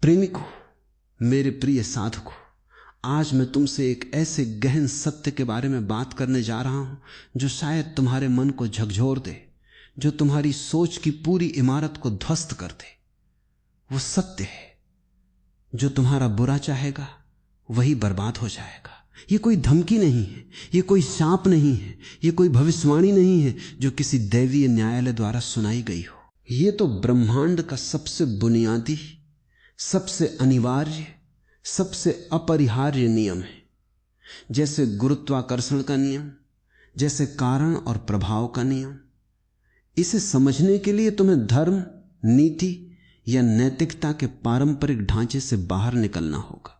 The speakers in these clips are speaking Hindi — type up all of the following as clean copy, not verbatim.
प्रेमिकों, मेरे प्रिय साधकों, आज मैं तुमसे एक ऐसे गहन सत्य के बारे में बात करने जा रहा हूं जो शायद तुम्हारे मन को झकझोर दे, जो तुम्हारी सोच की पूरी इमारत को ध्वस्त कर दे। वो सत्य है, जो तुम्हारा बुरा चाहेगा वही बर्बाद हो जाएगा। ये कोई धमकी नहीं है, ये कोई शाप नहीं है, ये कोई भविष्यवाणी नहीं है जो किसी दैवीय न्यायालय द्वारा सुनाई गई हो। ये तो ब्रह्मांड का सबसे बुनियादी, सबसे अनिवार्य, सबसे अपरिहार्य नियम है। जैसे गुरुत्वाकर्षण का नियम, जैसे कारण और प्रभाव का नियम। इसे समझने के लिए तुम्हें धर्म, नीति या नैतिकता के पारंपरिक ढांचे से बाहर निकलना होगा,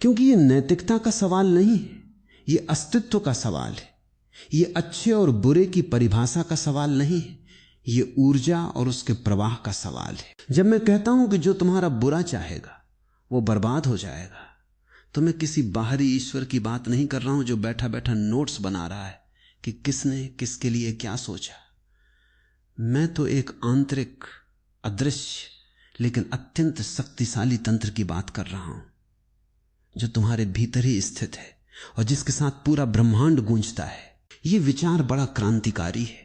क्योंकि यह नैतिकता का सवाल नहीं है, यह अस्तित्व का सवाल है। यह अच्छे और बुरे की परिभाषा का सवाल नहीं है, यह ऊर्जा और उसके प्रवाह का सवाल है। जब मैं कहता हूं कि जो तुम्हारा बुरा चाहेगा वो बर्बाद हो जाएगा, तो मैं किसी बाहरी ईश्वर की बात नहीं कर रहा हूं जो बैठा बैठा नोट्स बना रहा है कि किसने किसके लिए क्या सोचा। मैं तो एक आंतरिक, अदृश्य लेकिन अत्यंत शक्तिशाली तंत्र की बात कर रहा हूं, जो तुम्हारे भीतर ही स्थित है और जिसके साथ पूरा ब्रह्मांड गूंजता है। यह विचार बड़ा क्रांतिकारी है,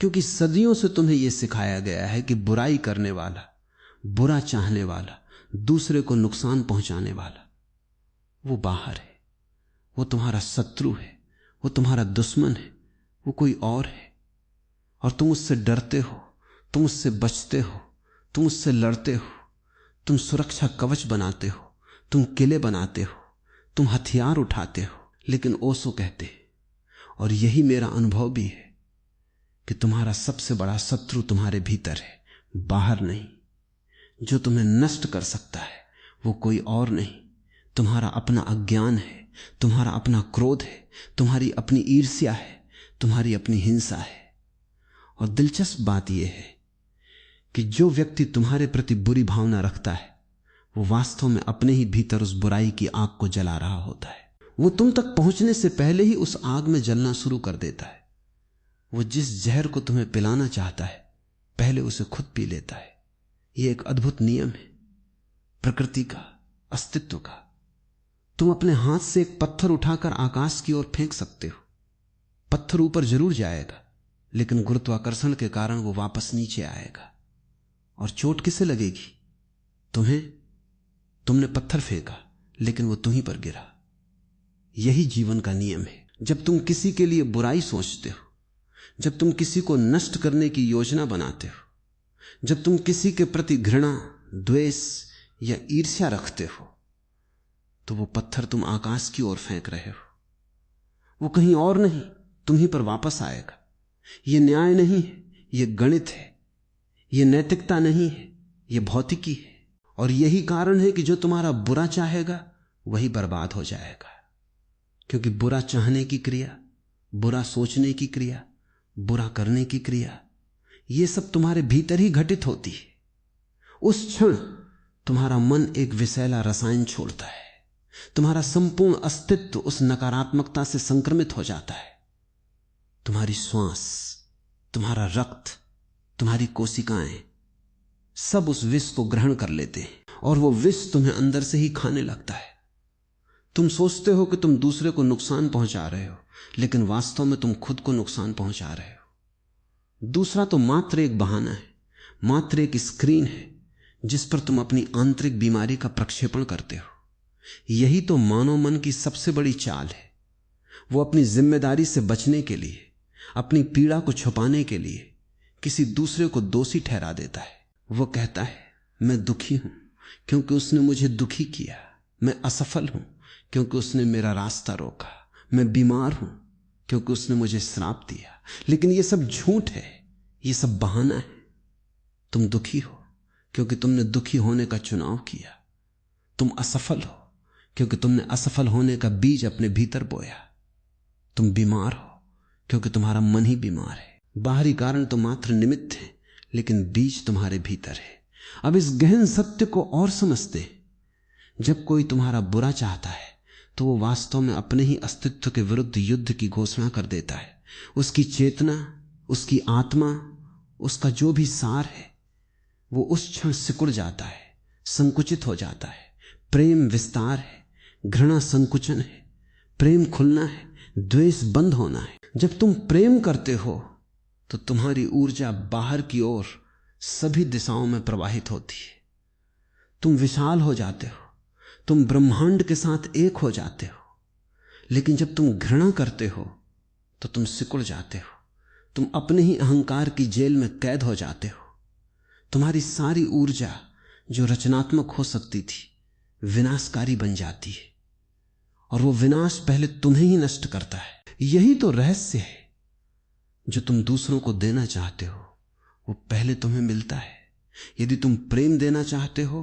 क्योंकि सदियों से तुम्हें यह सिखाया गया है कि बुराई करने वाला, बुरा चाहने वाला, दूसरे को नुकसान पहुंचाने वाला, वो बाहर है, वो तुम्हारा शत्रु है, वो तुम्हारा दुश्मन है, वो कोई और है। और तुम उससे डरते हो, तुम उससे बचते हो, तुम उससे लड़ते हो, तुम सुरक्षा कवच बनाते हो, तुम किले बनाते हो, तुम हथियार उठाते हो। लेकिन ओशो कहते हैं, और यही मेरा अनुभव भी है, कि तुम्हारा सबसे बड़ा शत्रु तुम्हारे भीतर है, बाहर नहीं। जो तुम्हें नष्ट कर सकता है वो कोई और नहीं, तुम्हारा अपना अज्ञान है, तुम्हारा अपना क्रोध है, तुम्हारी अपनी ईर्ष्या है, तुम्हारी अपनी हिंसा है। और दिलचस्प बात यह है कि जो व्यक्ति तुम्हारे प्रति बुरी भावना रखता है वो वास्तव में अपने ही भीतर उस बुराई की आग को जला रहा होता है। वो तुम तक पहुंचने से पहले ही उस आग में जलना शुरू कर देता है। वो जिस जहर को तुम्हें पिलाना चाहता है पहले उसे खुद पी लेता है। यह एक अद्भुत नियम है प्रकृति का, अस्तित्व का। तुम अपने हाथ से एक पत्थर उठाकर आकाश की ओर फेंक सकते हो, पत्थर ऊपर जरूर जाएगा, लेकिन गुरुत्वाकर्षण के कारण वो वापस नीचे आएगा। और चोट किसे लगेगी? तुम्हें। तुमने पत्थर फेंका लेकिन वो तुम्हीं पर गिरा। यही जीवन का नियम है। जब तुम किसी के लिए बुराई सोचते हो, जब तुम किसी को नष्ट करने की योजना बनाते हो, जब तुम किसी के प्रति घृणा, द्वेष या ईर्ष्या रखते हो, तो वो पत्थर तुम आकाश की ओर फेंक रहे हो। वो कहीं और नहीं, तुम्हीं पर वापस आएगा। ये न्याय नहीं है, ये गणित है। ये नैतिकता नहीं है, ये भौतिकी है। और यही कारण है कि जो तुम्हारा बुरा चाहेगा वही बर्बाद हो जाएगा, क्योंकि बुरा चाहने की क्रिया, बुरा सोचने की क्रिया, बुरा करने की क्रिया, ये सब तुम्हारे भीतर ही घटित होती है। उस क्षण तुम्हारा मन एक विषैला रसायन छोड़ता है, तुम्हारा संपूर्ण अस्तित्व उस नकारात्मकता से संक्रमित हो जाता है। तुम्हारी श्वास, तुम्हारा रक्त, तुम्हारी कोशिकाएं सब उस विष को ग्रहण कर लेते हैं और वो विष तुम्हें अंदर से ही खाने लगता है। तुम सोचते हो कि तुम दूसरे को नुकसान पहुंचा रहे हो, लेकिन वास्तव में तुम खुद को नुकसान पहुंचा रहे हो। दूसरा तो मात्र एक बहाना है, मात्र एक स्क्रीन है जिस पर तुम अपनी आंतरिक बीमारी का प्रक्षेपण करते हो। यही तो मानव मन की सबसे बड़ी चाल है। वो अपनी जिम्मेदारी से बचने के लिए, अपनी पीड़ा को छुपाने के लिए किसी दूसरे को दोषी ठहरा देता है। वो कहता है मैं दुखी हूं क्योंकि उसने मुझे दुखी किया, मैं असफल हूं क्योंकि उसने मेरा रास्ता रोका, मैं बीमार हूं क्योंकि उसने मुझे श्राप दिया। लेकिन ये सब झूठ है, ये सब बहाना है। तुम दुखी हो क्योंकि तुमने दुखी होने का चुनाव किया। तुम असफल हो क्योंकि तुमने असफल होने का बीज अपने भीतर बोया। तुम बीमार हो क्योंकि तुम्हारा मन ही बीमार है। बाहरी कारण तो मात्र निमित्त है, लेकिन बीज तुम्हारे भीतर है। अब इस गहन सत्य को और समझते हैं। जब कोई तुम्हारा बुरा चाहता है तो वो वास्तव में अपने ही अस्तित्व के विरुद्ध युद्ध की घोषणा कर देता है। उसकी चेतना, उसकी आत्मा, उसका जो भी सार है वो उस क्षण सिकुड़ जाता है, संकुचित हो जाता है। प्रेम विस्तार है, घृणा संकुचन है। प्रेम खुलना है, द्वेष बंद होना है। जब तुम प्रेम करते हो तो तुम्हारी ऊर्जा बाहर की ओर सभी दिशाओं में प्रवाहित होती है। तुम विशाल हो जाते हो, तुम ब्रह्मांड के साथ एक हो जाते हो। लेकिन जब तुम घृणा करते हो तो तुम सिकुड़ जाते हो, तुम अपने ही अहंकार की जेल में कैद हो जाते हो। तुम्हारी सारी ऊर्जा जो रचनात्मक हो सकती थी विनाशकारी बन जाती है, और वो विनाश पहले तुम्हें ही नष्ट करता है। यही तो रहस्य है। जो तुम दूसरों को देना चाहते हो वो पहले तुम्हें मिलता है। यदि तुम प्रेम देना चाहते हो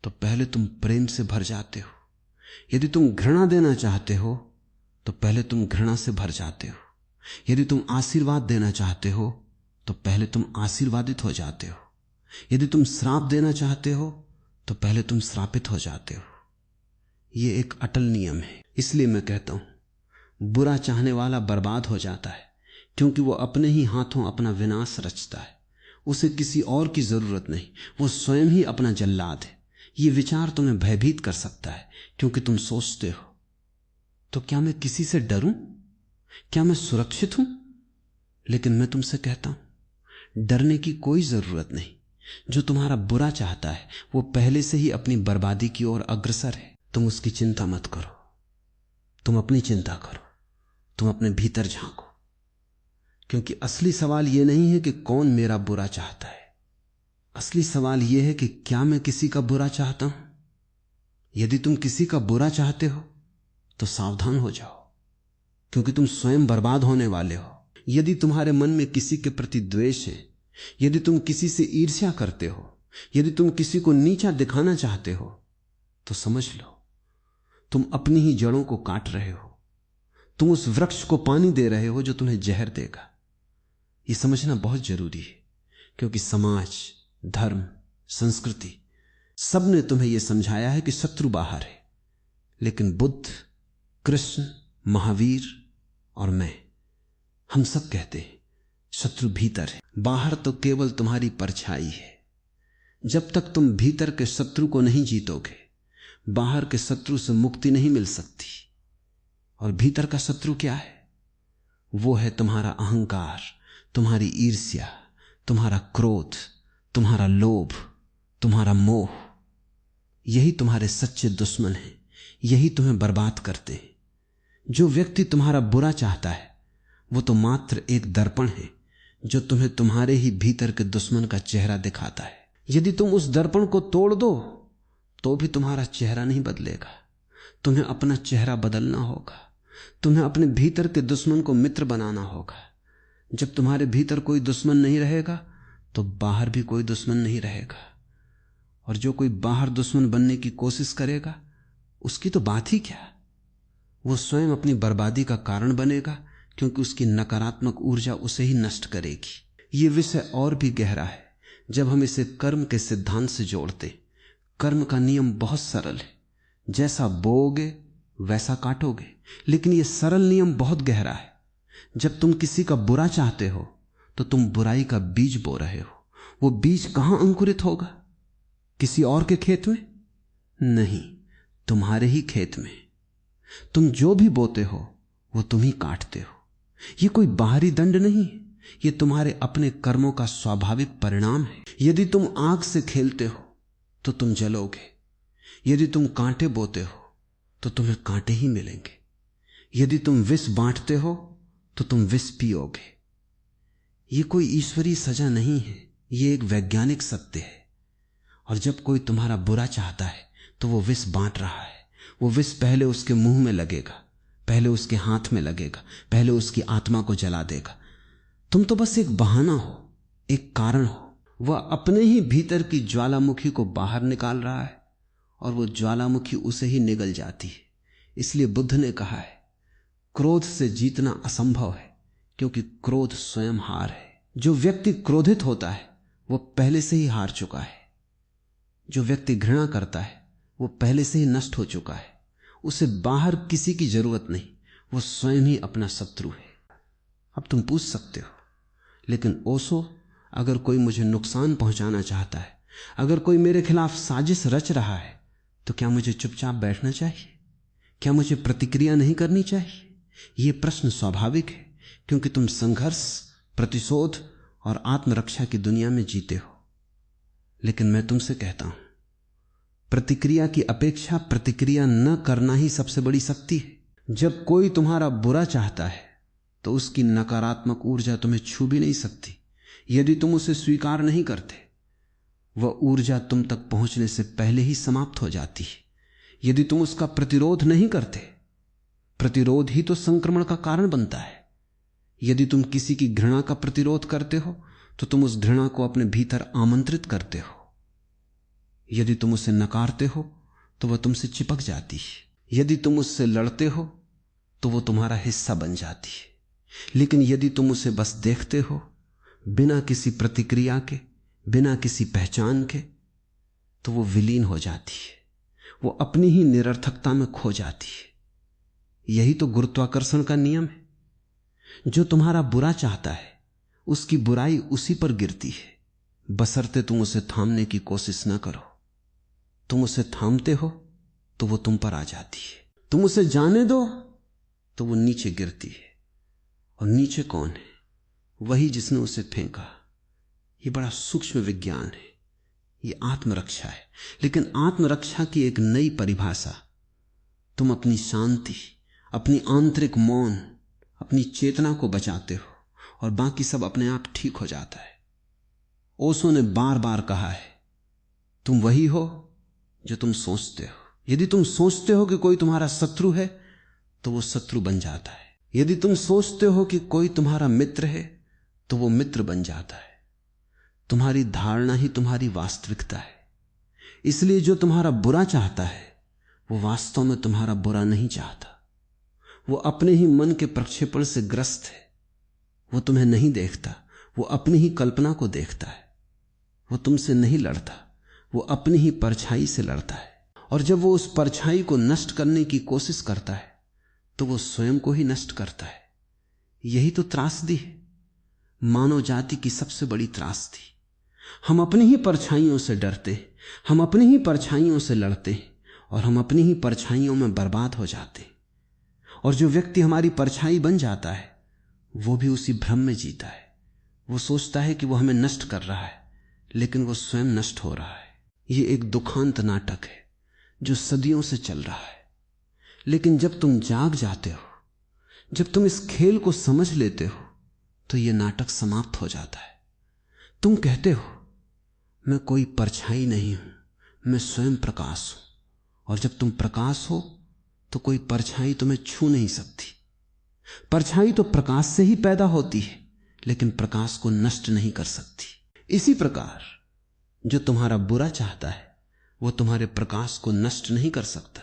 तो पहले तुम प्रेम से भर जाते हो। यदि तुम घृणा देना चाहते हो तो पहले तुम घृणा से भर जाते हो। यदि तुम आशीर्वाद देना चाहते हो तो पहले तुम आशीर्वादित हो जाते हो। यदि तुम श्राप देना चाहते हो तो पहले तुम श्रापित हो जाते हो। ये एक अटल नियम है। इसलिए मैं कहता हूं बुरा चाहने वाला बर्बाद हो जाता है, क्योंकि वो अपने ही हाथों अपना विनाश रचता है। उसे किसी और की जरूरत नहीं, वो स्वयं ही अपना जल्लाद है। ये विचार तुम्हें भयभीत कर सकता है, क्योंकि तुम सोचते हो तो क्या मैं किसी से डरूं, क्या मैं सुरक्षित हूं? लेकिन मैं तुमसे कहता हूं डरने की कोई जरूरत नहीं। जो तुम्हारा बुरा चाहता है वो पहले से ही अपनी बर्बादी की ओर अग्रसर है। तुम उसकी चिंता मत करो, तुम अपनी चिंता करो, तुम अपने भीतर झांको। क्योंकि असली सवाल यह नहीं है कि कौन मेरा बुरा चाहता है। असली सवाल यह है कि क्या मैं किसी का बुरा चाहता हूं। यदि तुम किसी का बुरा चाहते हो तो सावधान हो जाओ, क्योंकि तुम स्वयं बर्बाद होने वाले हो। यदि तुम्हारे मन में किसी के प्रति द्वेष है, यदि तुम किसी से ईर्ष्या करते हो, यदि तुम किसी को नीचा दिखाना चाहते हो, तो समझ लो तुम अपनी ही जड़ों को काट रहे हो। तुम उस वृक्ष को पानी दे रहे हो जो तुम्हें जहर देगा। यह समझना बहुत जरूरी है, क्योंकि समाज, धर्म, संस्कृति सब ने तुम्हें यह समझाया है कि शत्रु बाहर है। लेकिन बुद्ध, कृष्ण, महावीर और मैं, हम सब कहते हैं शत्रु भीतर है। बाहर तो केवल तुम्हारी परछाई है। जब तक तुम भीतर के शत्रु को नहीं जीतोगे, बाहर के शत्रु से मुक्ति नहीं मिल सकती। और भीतर का शत्रु क्या है? वो है तुम्हारा अहंकार, तुम्हारी ईर्ष्या, तुम्हारा क्रोध, तुम्हारा लोभ, तुम्हारा मोह। यही तुम्हारे सच्चे दुश्मन हैं, यही तुम्हें बर्बाद करते हैं। जो व्यक्ति तुम्हारा बुरा चाहता है वो तो मात्र एक दर्पण है जो तुम्हें तुम्हारे ही भीतर के दुश्मन का चेहरा दिखाता है। यदि तुम उस दर्पण को तोड़ दो तो भी तुम्हारा चेहरा नहीं बदलेगा। तुम्हें अपना चेहरा बदलना होगा। तुम्हें अपने भीतर के दुश्मन को मित्र बनाना होगा। जब तुम्हारे भीतर कोई दुश्मन नहीं रहेगा तो बाहर भी कोई दुश्मन नहीं रहेगा। और जो कोई बाहर दुश्मन बनने की कोशिश करेगा उसकी तो बात ही क्या, वो स्वयं अपनी बर्बादी का कारण बनेगा, क्योंकि उसकी नकारात्मक ऊर्जा उसे ही नष्ट करेगी। ये विषय और भी गहरा है जब हम इसे कर्म के सिद्धांत से जोड़ते। कर्म का नियम बहुत सरल है, जैसा बोओगे वैसा काटोगे। लेकिन यह सरल नियम बहुत गहरा है। जब तुम किसी का बुरा चाहते हो तो तुम बुराई का बीज बो रहे हो। वो बीज कहां अंकुरित होगा? किसी और के खेत में नहीं, तुम्हारे ही खेत में। तुम जो भी बोते हो वो तुम ही काटते हो। ये कोई बाहरी दंड नहीं, ये तुम्हारे अपने कर्मों का स्वाभाविक परिणाम है। यदि तुम आग से खेलते हो तो तुम जलोगे। यदि तुम कांटे बोते हो तो तुम्हें कांटे ही मिलेंगे। यदि तुम विष बांटते हो तो तुम विष पियोगे। ये कोई ईश्वरीय सजा नहीं है, ये एक वैज्ञानिक सत्य है। और जब कोई तुम्हारा बुरा चाहता है तो वो विष बांट रहा है। वो विष पहले उसके मुंह में लगेगा, पहले उसके हाथ में लगेगा, पहले उसकी आत्मा को जला देगा। तुम तो बस एक बहाना हो, एक कारण हो। वह अपने ही भीतर की ज्वालामुखी को बाहर निकाल रहा है और वो ज्वालामुखी उसे ही निगल जाती है। इसलिए बुद्ध ने कहा है क्रोध से जीतना असंभव है, क्योंकि क्रोध स्वयं हार है। जो व्यक्ति क्रोधित होता है वो पहले से ही हार चुका है। जो व्यक्ति घृणा करता है वो पहले से ही नष्ट हो चुका है। उसे बाहर किसी की जरूरत नहीं, वो स्वयं ही अपना शत्रु है। अब तुम पूछ सकते हो, लेकिन ओशो, अगर कोई मुझे नुकसान पहुंचाना चाहता है अगर कोई मेरे खिलाफ साजिश रच रहा है तो क्या मुझे चुपचाप बैठना चाहिए? क्या मुझे प्रतिक्रिया नहीं करनी चाहिए? यह प्रश्न स्वाभाविक है, क्योंकि तुम संघर्ष, प्रतिशोध और आत्मरक्षा की दुनिया में जीते हो। लेकिन मैं तुमसे कहता हूं, प्रतिक्रिया की अपेक्षा प्रतिक्रिया न करना ही सबसे बड़ी शक्ति है। जब कोई तुम्हारा बुरा चाहता है तो उसकी नकारात्मक ऊर्जा तुम्हें छू भी नहीं सकती। यदि तुम उसे स्वीकार नहीं करते, वह ऊर्जा तुम तक पहुंचने से पहले ही समाप्त हो जाती है। यदि तुम उसका प्रतिरोध नहीं करते, प्रतिरोध ही तो संक्रमण का कारण बनता है। यदि तुम किसी की घृणा का प्रतिरोध करते हो तो तुम उस घृणा को अपने भीतर आमंत्रित करते हो। यदि तुम उसे नकारते हो तो वह तुमसे चिपक जाती है। यदि तुम उससे लड़ते हो तो वह तुम्हारा हिस्सा बन जाती है। लेकिन यदि तुम उसे बस देखते हो, बिना किसी प्रतिक्रिया के, बिना किसी पहचान के, तो वो विलीन हो जाती है। वो अपनी ही निरर्थकता में खो जाती है। यही तो गुरुत्वाकर्षण का नियम है। जो तुम्हारा बुरा चाहता है उसकी बुराई उसी पर गिरती है, बशर्ते तुम उसे थामने की कोशिश न करो। तुम उसे थामते हो तो वो तुम पर आ जाती है। तुम उसे जाने दो तो वो नीचे गिरती है। और नीचे कौन है? वही जिसने उसे फेंका। ये बड़ा सूक्ष्म विज्ञान है, ये आत्मरक्षा है। लेकिन आत्मरक्षा की एक नई परिभाषा, तुम अपनी शांति, अपनी आंतरिक मौन, अपनी चेतना को बचाते हो और बाकी सब अपने आप ठीक हो जाता है। ओशो ने बार बार कहा है, तुम वही हो जो तुम सोचते हो। यदि तुम सोचते हो कि कोई तुम्हारा शत्रु है तो वो शत्रु बन जाता है। यदि तुम सोचते हो कि कोई तुम्हारा मित्र है तो वो मित्र बन जाता है। तुम्हारी धारणा ही तुम्हारी वास्तविकता है। इसलिए जो तुम्हारा बुरा चाहता है वो वास्तव में तुम्हारा बुरा नहीं चाहता। वो अपने ही मन के प्रक्षेपण से ग्रस्त है। वो तुम्हें नहीं देखता, वो अपनी ही कल्पना को देखता है। वो तुमसे नहीं लड़ता, वो अपनी ही परछाई से लड़ता है। और जब वो उस परछाई को नष्ट करने की कोशिश करता है तो वो स्वयं को ही नष्ट करता है। यही तो त्रासदी है, मानव जाति की सबसे बड़ी त्रासदी। हम अपनी ही परछाइयों से डरते, हम अपनी ही परछाइयों से लड़ते और हम अपनी ही परछाइयों में बर्बाद हो जाते। और जो व्यक्ति हमारी परछाई बन जाता है वो भी उसी भ्रम में जीता है। वो सोचता है कि वो हमें नष्ट कर रहा है, लेकिन वो स्वयं नष्ट हो रहा है। ये एक दुखांत नाटक है जो सदियों से चल रहा है। लेकिन जब तुम जाग जाते हो, जब तुम इस खेल को समझ लेते हो, तो ये नाटक समाप्त हो जाता है। तुम कहते हो मैं कोई परछाई नहीं हूं, मैं स्वयं प्रकाश हूं। और जब तुम प्रकाश हो तो कोई परछाई तुम्हें छू नहीं सकती। परछाई तो प्रकाश से ही पैदा होती है, लेकिन प्रकाश को नष्ट नहीं कर सकती। इसी प्रकार जो तुम्हारा बुरा चाहता है वो तुम्हारे प्रकाश को नष्ट नहीं कर सकता।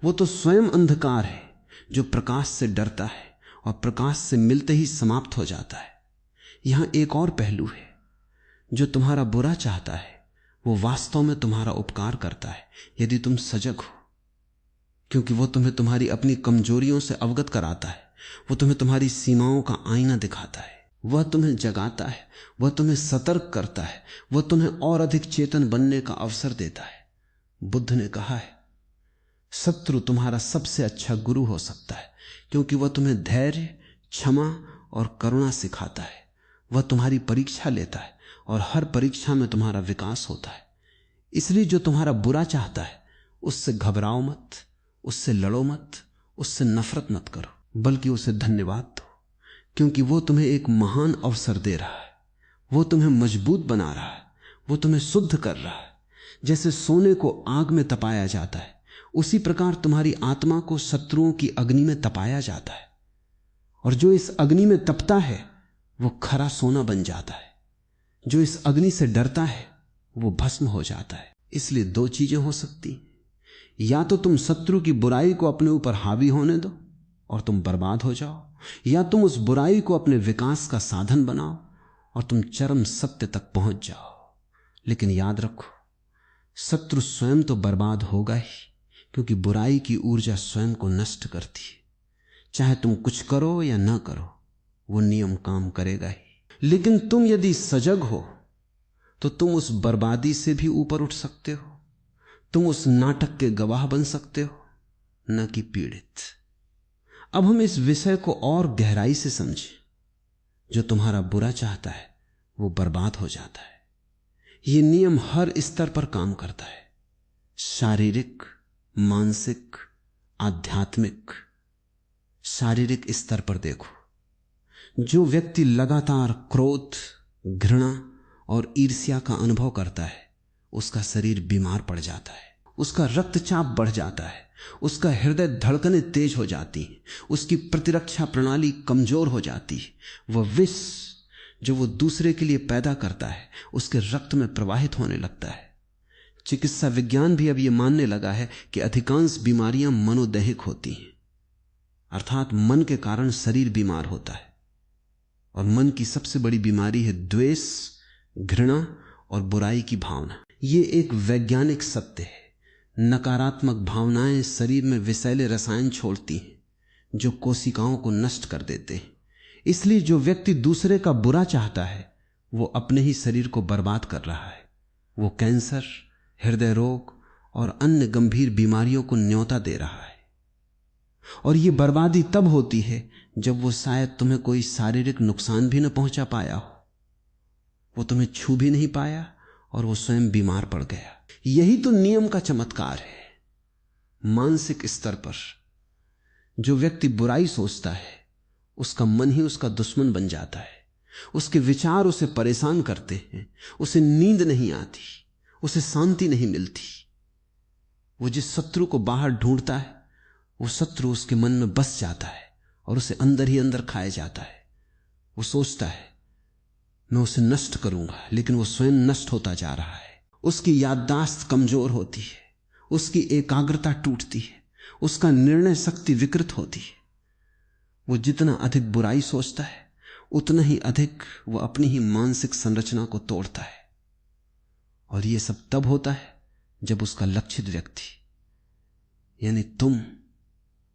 वो तो स्वयं अंधकार है जो प्रकाश से डरता है और प्रकाश से मिलते ही समाप्त हो जाता है। यहां एक और पहलू है, जो तुम्हारा बुरा चाहता है वो वास्तव में तुम्हारा उपकार करता है यदि तुम सजग हो, क्योंकि वो तुम्हें तुम्हारी अपनी कमजोरियों से अवगत कराता है। वो तुम्हें तुम्हारी सीमाओं का आईना दिखाता है। वह तुम्हें जगाता है, वह तुम्हें सतर्क करता है, वह तुम्हें और अधिक चेतन बनने का अवसर देता है। बुद्ध ने कहा है, शत्रु तुम्हारा सबसे अच्छा गुरु हो सकता है, क्योंकि वह तुम्हें धैर्य, क्षमा और करुणा सिखाता है। वह तुम्हारी परीक्षा लेता है और हर परीक्षा में तुम्हारा विकास होता है। इसलिए जो तुम्हारा बुरा चाहता है उससे घबराओ मत, उससे लड़ो मत, उससे नफरत मत करो, बल्कि उसे धन्यवाद दो, क्योंकि वो तुम्हें एक महान अवसर दे रहा है। वो तुम्हें मजबूत बना रहा है, वो तुम्हें शुद्ध कर रहा है। जैसे सोने को आग में तपाया जाता है, उसी प्रकार तुम्हारी आत्मा को शत्रुओं की अग्नि में तपाया जाता है। और जो इस अग्नि में तपता है वो खरा सोना बन जाता है। जो इस अग्नि से डरता है वो भस्म हो जाता है। इसलिए दो चीजें हो सकती, या तो तुम शत्रु की बुराई को अपने ऊपर हावी होने दो और तुम बर्बाद हो जाओ, या तुम उस बुराई को अपने विकास का साधन बनाओ और तुम चरम सत्य तक पहुंच जाओ। लेकिन याद रखो, शत्रु स्वयं तो बर्बाद होगा ही, क्योंकि बुराई की ऊर्जा स्वयं को नष्ट करती है। चाहे तुम कुछ करो या ना करो, वो नियम काम करेगा ही। लेकिन तुम यदि सजग हो तो तुम उस बर्बादी से भी ऊपर उठ सकते हो, तुम उस नाटक के गवाह बन सकते हो, न कि पीड़ित। अब हम इस विषय को और गहराई से समझें। जो तुम्हारा बुरा चाहता है वो बर्बाद हो जाता है। यह नियम हर स्तर पर काम करता है, शारीरिक, मानसिक, आध्यात्मिक। शारीरिक स्तर पर देखो, जो व्यक्ति लगातार क्रोध, घृणा और ईर्ष्या का अनुभव करता है उसका शरीर बीमार पड़ जाता है, उसका रक्तचाप बढ़ जाता है, उसका हृदय धड़कनें तेज हो जाती हैं, उसकी प्रतिरक्षा प्रणाली कमजोर हो जाती है। वह विष जो वो दूसरे के लिए पैदा करता है उसके रक्त में प्रवाहित होने लगता है। चिकित्सा विज्ञान भी अब यह मानने लगा है कि अधिकांश बीमारियां मनोदैहिक होती हैं, अर्थात मन के कारण शरीर बीमार होता है। और मन की सबसे बड़ी बीमारी है द्वेष, घृणा और बुराई की भावना। यह एक वैज्ञानिक सत्य है। नकारात्मक भावनाएं शरीर में विषैले रसायन छोड़ती हैं जो कोशिकाओं को नष्ट कर देते हैं। इसलिए जो व्यक्ति दूसरे का बुरा चाहता है वो अपने ही शरीर को बर्बाद कर रहा है। वो कैंसर, हृदय रोग और अन्य गंभीर बीमारियों को न्योता दे रहा है। और ये बर्बादी तब होती है जब वो शायद तुम्हें कोई शारीरिक नुकसान भी न पहुंचा पाया हो, वो तुम्हें छू भी नहीं पाया और वो स्वयं बीमार पड़ गया। यही तो नियम का चमत्कार है। मानसिक स्तर पर जो व्यक्ति बुराई सोचता है उसका मन ही उसका दुश्मन बन जाता है। उसके विचार उसे परेशान करते हैं, उसे नींद नहीं आती, उसे शांति नहीं मिलती। वो जिस शत्रु को बाहर ढूंढता है वो शत्रु उसके मन में बस जाता है और उसे अंदर ही अंदर खाए जाता है। वो सोचता है मैं उसे नष्ट करूंगा, लेकिन वो स्वयं नष्ट होता जा रहा है। उसकी याददाश्त कमजोर होती है, उसकी एकाग्रता टूटती है, उसका निर्णय शक्ति विकृत होती है। वो जितना अधिक बुराई सोचता है उतना ही अधिक वो अपनी ही मानसिक संरचना को तोड़ता है। और ये सब तब होता है जब उसका लक्षित व्यक्ति यानी तुम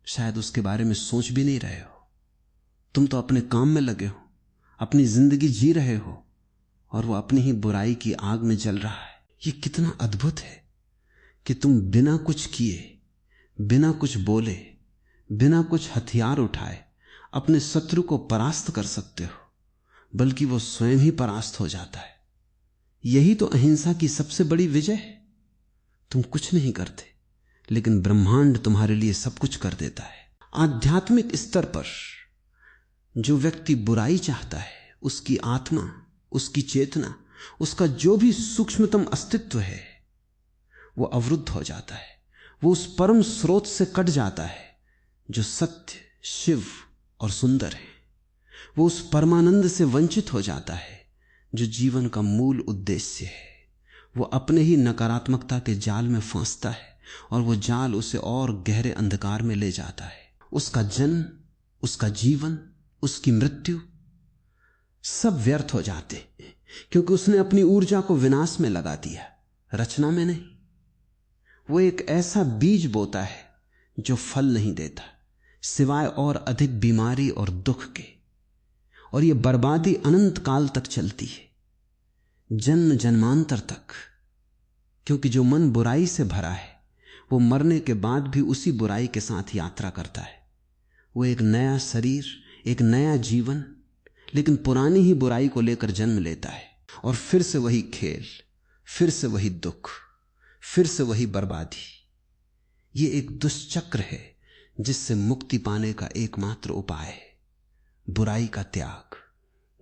शायद उसके बारे में सोच भी नहीं रहे हो। तुम तो अपने काम में लगे हो, अपनी जिंदगी जी रहे हो और वो अपनी ही बुराई की आग में जल रहा है। ये कितना अद्भुत है कि तुम बिना कुछ किए, बिना कुछ बोले, बिना कुछ हथियार उठाए अपने शत्रु को परास्त कर सकते हो, बल्कि वो स्वयं ही परास्त हो जाता है। यही तो अहिंसा की सबसे बड़ी विजय है। तुम कुछ नहीं करते लेकिन ब्रह्मांड तुम्हारे लिए सब कुछ कर देता है। आध्यात्मिक स्तर पर जो व्यक्ति बुराई चाहता है उसकी आत्मा, उसकी चेतना, उसका जो भी सूक्ष्मतम अस्तित्व है वो अवरुद्ध हो जाता है। वो उस परम स्रोत से कट जाता है जो सत्य, शिव और सुंदर है। वो उस परमानंद से वंचित हो जाता है जो जीवन का मूल उद्देश्य है। वो अपने ही नकारात्मकता के जाल में फंसता है और वो जाल उसे और गहरे अंधकार में ले जाता है। उसका जन्म, उसका जीवन, उसकी मृत्यु सब व्यर्थ हो जाते हैं क्योंकि उसने अपनी ऊर्जा को विनाश में लगा दिया, रचना में नहीं। वो एक ऐसा बीज बोता है जो फल नहीं देता सिवाय और अधिक बीमारी और दुख के। और ये बर्बादी अनंत काल तक चलती है, जन्म जन्मांतर तक। क्योंकि जो मन बुराई से भरा है वो मरने के बाद भी उसी बुराई के साथ यात्रा करता है। वो एक नया शरीर, एक नया जीवन, लेकिन पुरानी ही बुराई को लेकर जन्म लेता है। और फिर से वही खेल, फिर से वही दुख, फिर से वही बर्बादी। ये एक दुष्चक्र है जिससे मुक्ति पाने का एकमात्र उपाय है बुराई का त्याग,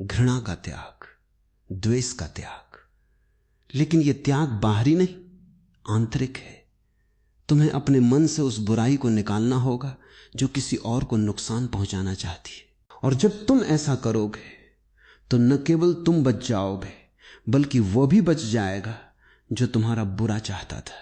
घृणा का त्याग, द्वेष का त्याग। लेकिन यह त्याग बाहरी नहीं, आंतरिक है। तुम्हें अपने मन से उस बुराई को निकालना होगा जो किसी और को नुकसान पहुंचाना चाहती है। और जब तुम ऐसा करोगे तो न केवल तुम बच जाओगे बल्कि वो भी बच जाएगा जो तुम्हारा बुरा चाहता था।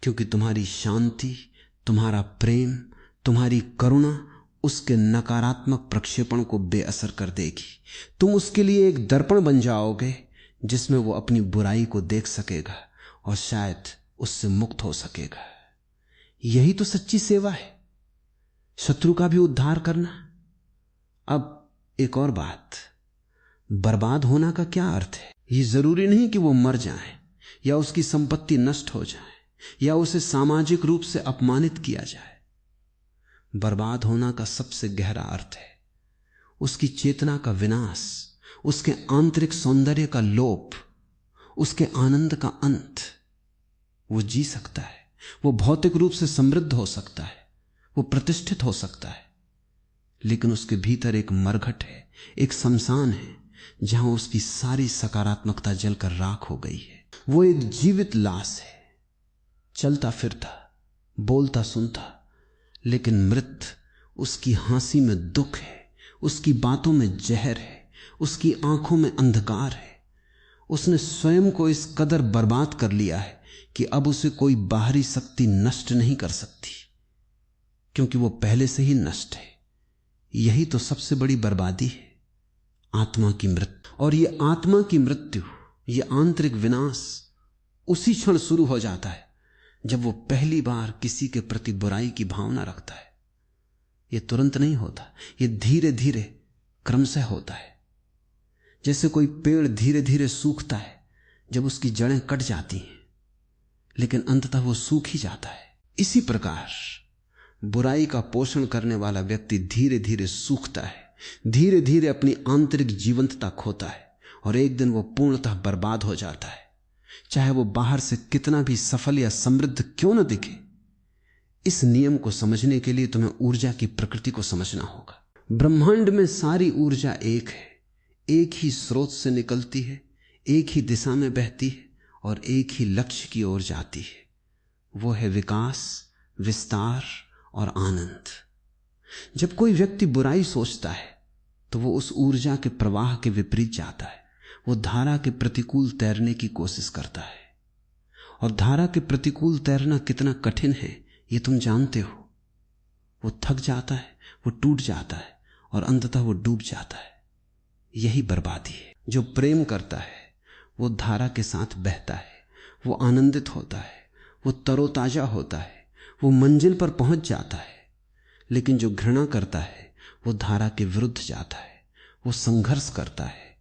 क्योंकि तुम्हारी शांति, तुम्हारा प्रेम, तुम्हारी करुणा उसके नकारात्मक प्रक्षेपण को बेअसर कर देगी। तुम उसके लिए एक दर्पण बन जाओगे जिसमें वो अपनी बुराई को देख सकेगा और शायद उससे मुक्त हो सकेगा। यही तो सच्ची सेवा है, शत्रु का भी उद्धार करना। अब एक और बात, बर्बाद होना का क्या अर्थ है? ये जरूरी नहीं कि वो मर जाए या उसकी संपत्ति नष्ट हो जाए या उसे सामाजिक रूप से अपमानित किया जाए। बर्बाद होना का सबसे गहरा अर्थ है उसकी चेतना का विनाश, उसके आंतरिक सौंदर्य का लोप, उसके आनंद का अंत। वो जी सकता है, वो भौतिक रूप से समृद्ध हो सकता है, वो प्रतिष्ठित हो सकता है, लेकिन उसके भीतर एक मरघट है, एक शमशान है जहां उसकी सारी सकारात्मकता जलकर राख हो गई है। वो एक जीवित लाश है, चलता फिरता, बोलता सुनता, लेकिन मृत उसकी हंसी में दुख है, उसकी बातों में जहर है, उसकी आंखों में अंधकार है। उसने स्वयं को इस कदर बर्बाद कर लिया है कि अब उसे कोई बाहरी शक्ति नष्ट नहीं कर सकती, क्योंकि वो पहले से ही नष्ट है। यही तो सबसे बड़ी बर्बादी है, आत्मा की मृत्यु। और ये आत्मा की मृत्यु, ये आंतरिक विनाश उसी क्षण शुरू हो जाता है जब वो पहली बार किसी के प्रति बुराई की भावना रखता है। ये तुरंत नहीं होता, ये धीरे धीरे क्रमशः होता है। जैसे कोई पेड़ धीरे धीरे सूखता है जब उसकी जड़ें कट जाती हैं, लेकिन अंततः वो सूख ही जाता है। इसी प्रकार बुराई का पोषण करने वाला व्यक्ति धीरे धीरे सूखता है, धीरे धीरे अपनी आंतरिक जीवंतता खोता है और एक दिन वो पूर्णतः बर्बाद हो जाता है, चाहे वो बाहर से कितना भी सफल या समृद्ध क्यों न दिखे। इस नियम को समझने के लिए तुम्हें ऊर्जा की प्रकृति को समझना होगा। ब्रह्मांड में सारी ऊर्जा एक है, एक ही स्रोत से निकलती है, एक ही दिशा में बहती है और एक ही लक्ष्य की ओर जाती है। वो है विकास, विस्तार और आनंद। जब कोई व्यक्ति बुराई सोचता है तो वो उस ऊर्जा के प्रवाह के विपरीत जाता है। वो धारा के प्रतिकूल तैरने की कोशिश करता है, और धारा के प्रतिकूल तैरना कितना कठिन है ये तुम जानते हो। वो थक जाता है, वो टूट जाता है और अंततः वो डूब जाता है। यही बर्बादी है। जो प्रेम करता है वो धारा के साथ बहता है, वो आनंदित होता है, वो तरोताजा होता है, वो मंजिल पर पहुंच जाता है। लेकिन जो घृणा करता है वो धारा के विरुद्ध जाता है, वो संघर्ष करता है,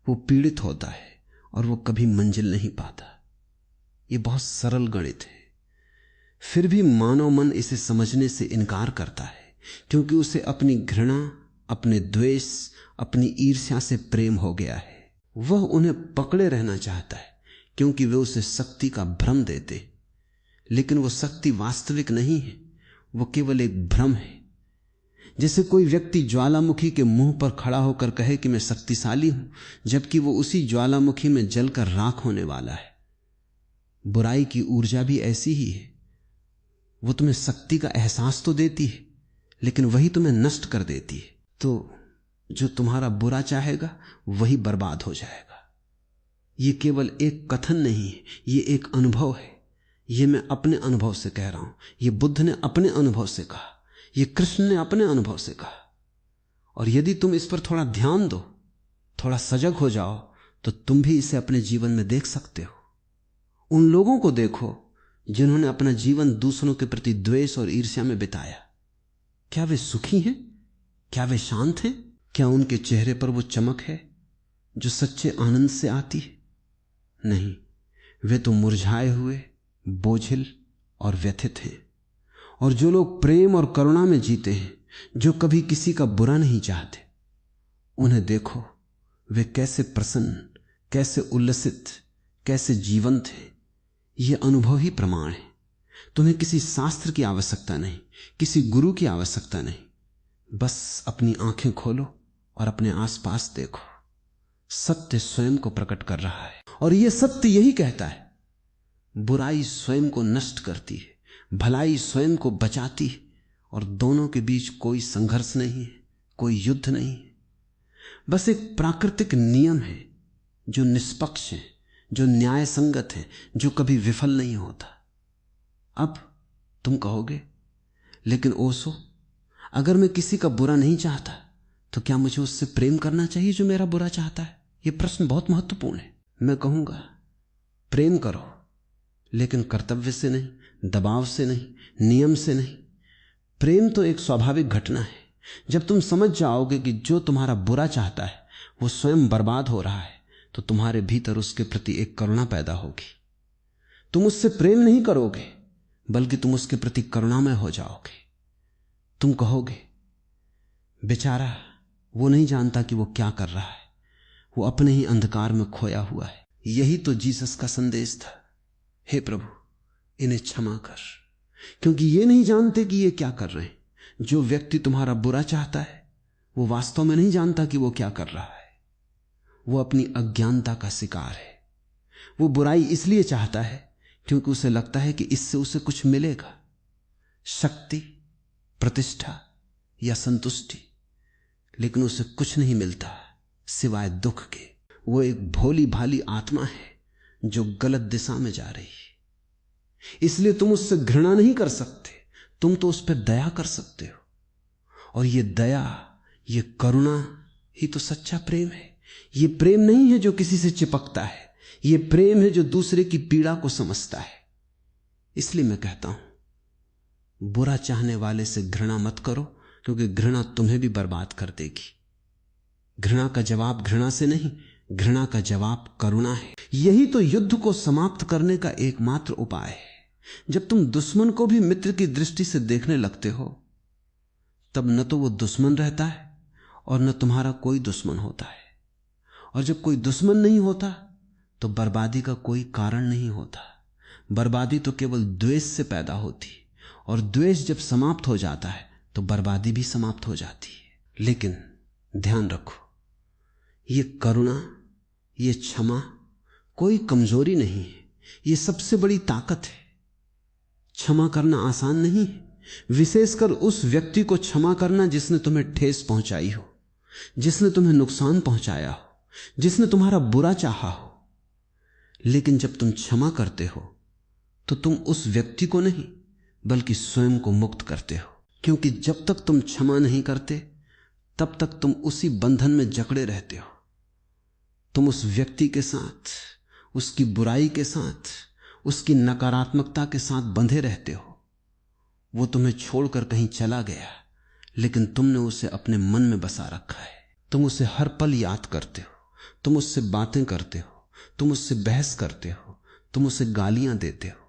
वो पीड़ित होता है और वो कभी मंजिल नहीं पाता। ये बहुत सरल गणित है, फिर भी मानव मन इसे समझने से इनकार करता है, क्योंकि उसे अपनी घृणा, अपने द्वेष, अपनी ईर्ष्या से प्रेम हो गया है। वह उन्हें पकड़े रहना चाहता है क्योंकि वे उसे शक्ति का भ्रम देते, लेकिन वो शक्ति वास्तविक नहीं है, वो केवल एक भ्रम है। जैसे कोई व्यक्ति ज्वालामुखी के मुंह पर खड़ा होकर कहे कि मैं शक्तिशाली हूं, जबकि वो उसी ज्वालामुखी में जलकर राख होने वाला है। बुराई की ऊर्जा भी ऐसी ही है, वो तुम्हें शक्ति का एहसास तो देती है लेकिन वही तुम्हें नष्ट कर देती है। तो जो तुम्हारा बुरा चाहेगा वही बर्बाद हो जाएगा। ये केवल एक कथन नहीं है, ये एक अनुभव है। ये मैं अपने अनुभव से कह रहा हूं, ये बुद्ध ने अपने अनुभव से कहा, ये कृष्ण ने अपने अनुभव से कहा। और यदि तुम इस पर थोड़ा ध्यान दो, थोड़ा सजग हो जाओ, तो तुम भी इसे अपने जीवन में देख सकते हो। उन लोगों को देखो जिन्होंने अपना जीवन दूसरों के प्रति द्वेष और ईर्ष्या में बिताया। क्या वे सुखी हैं? क्या वे शांत हैं? क्या उनके चेहरे पर वो चमक है जो सच्चे आनंद से आती है? नहीं, वे तो मुरझाए हुए, बोझिल और व्यथित हैं। और जो लोग प्रेम और करुणा में जीते हैं, जो कभी किसी का बुरा नहीं चाहते, उन्हें देखो वे कैसे प्रसन्न, कैसे उल्लसित, कैसे जीवंत हैं। यह अनुभव ही प्रमाण है। तुम्हें किसी शास्त्र की आवश्यकता नहीं, किसी गुरु की आवश्यकता नहीं। बस अपनी आंखें खोलो और अपने आसपास देखो। सत्य स्वयं को प्रकट कर रहा है, और यह सत्य यही कहता है, बुराई स्वयं को नष्ट करती है, भलाई स्वयं को बचाती है, और दोनों के बीच कोई संघर्ष नहीं है, कोई युद्ध नहीं है। बस एक प्राकृतिक नियम है जो निष्पक्ष है, जो न्याय संगत है, जो कभी विफल नहीं होता। अब तुम कहोगे, लेकिन ओशो, अगर मैं किसी का बुरा नहीं चाहता तो क्या मुझे उससे प्रेम करना चाहिए जो मेरा बुरा चाहता है? यह प्रश्न बहुत महत्वपूर्ण है। मैं कहूंगा, प्रेम करो, लेकिन कर्तव्य से नहीं, दबाव से नहीं, नियम से नहीं। प्रेम तो एक स्वाभाविक घटना है। जब तुम समझ जाओगे कि जो तुम्हारा बुरा चाहता है वो स्वयं बर्बाद हो रहा है, तो तुम्हारे भीतर उसके प्रति एक करुणा पैदा होगी। तुम उससे प्रेम नहीं करोगे, बल्कि तुम उसके प्रति करुणामय हो जाओगे। तुम कहोगे, बेचारा वो नहीं जानता कि वो क्या कर रहा है, वो अपने ही अंधकार में खोया हुआ है। यही तो जीसस का संदेश था, हे प्रभु इन्हें क्षमा कर, क्योंकि ये नहीं जानते कि ये क्या कर रहे हैं। जो व्यक्ति तुम्हारा बुरा चाहता है वो वास्तव में नहीं जानता कि वो क्या कर रहा है। वो अपनी अज्ञानता का शिकार है। वो बुराई इसलिए चाहता है क्योंकि उसे लगता है कि इससे उसे कुछ मिलेगा, शक्ति, प्रतिष्ठा या संतुष्टि, लेकिन उसे कुछ नहीं मिलता सिवाय दुख के। वो एक भोली भाली आत्मा है जो गलत दिशा में जा रही है। इसलिए तुम उससे घृणा नहीं कर सकते, तुम तो उस पर दया कर सकते हो। और ये दया, ये करुणा ही तो सच्चा प्रेम है। ये प्रेम नहीं है जो किसी से चिपकता है, ये प्रेम है जो दूसरे की पीड़ा को समझता है। इसलिए मैं कहता हूं, बुरा चाहने वाले से घृणा मत करो, क्योंकि घृणा तुम्हें भी बर्बाद कर देगी। घृणा का जवाब घृणा से नहीं, घृणा का जवाब करुणा है। यही तो युद्ध को समाप्त करने का एकमात्र उपाय है। जब तुम दुश्मन को भी मित्र की दृष्टि से देखने लगते हो, तब न तो वो दुश्मन रहता है और न तुम्हारा कोई दुश्मन होता है। और जब कोई दुश्मन नहीं होता तो बर्बादी का कोई कारण नहीं होता। बर्बादी तो केवल द्वेष से पैदा होती, और द्वेष जब समाप्त हो जाता है तो बर्बादी भी समाप्त हो जाती है। लेकिन ध्यान रखो, ये करुणा, ये क्षमा कोई कमजोरी नहीं है, ये सबसे बड़ी ताकत है। क्षमा करना आसान नहीं है, विशेषकर उस व्यक्ति को क्षमा करना जिसने तुम्हें ठेस पहुंचाई हो, जिसने तुम्हें नुकसान पहुंचाया हो, जिसने तुम्हारा बुरा चाहा हो। लेकिन जब तुम क्षमा करते हो तो तुम उस व्यक्ति को नहीं बल्कि स्वयं को मुक्त करते हो, क्योंकि जब तक तुम क्षमा नहीं करते तब तक तुम उसी बंधन में जकड़े रहते हो। तुम उस व्यक्ति के साथ, उसकी बुराई के साथ, उसकी नकारात्मकता के साथ बंधे रहते हो। वो तुम्हें छोड़कर कहीं चला गया, लेकिन तुमने उसे अपने मन में बसा रखा है। तुम उसे हर पल याद करते हो, तुम उससे बातें करते हो, तुम उससे बहस करते हो, तुम उसे गालियां देते हो।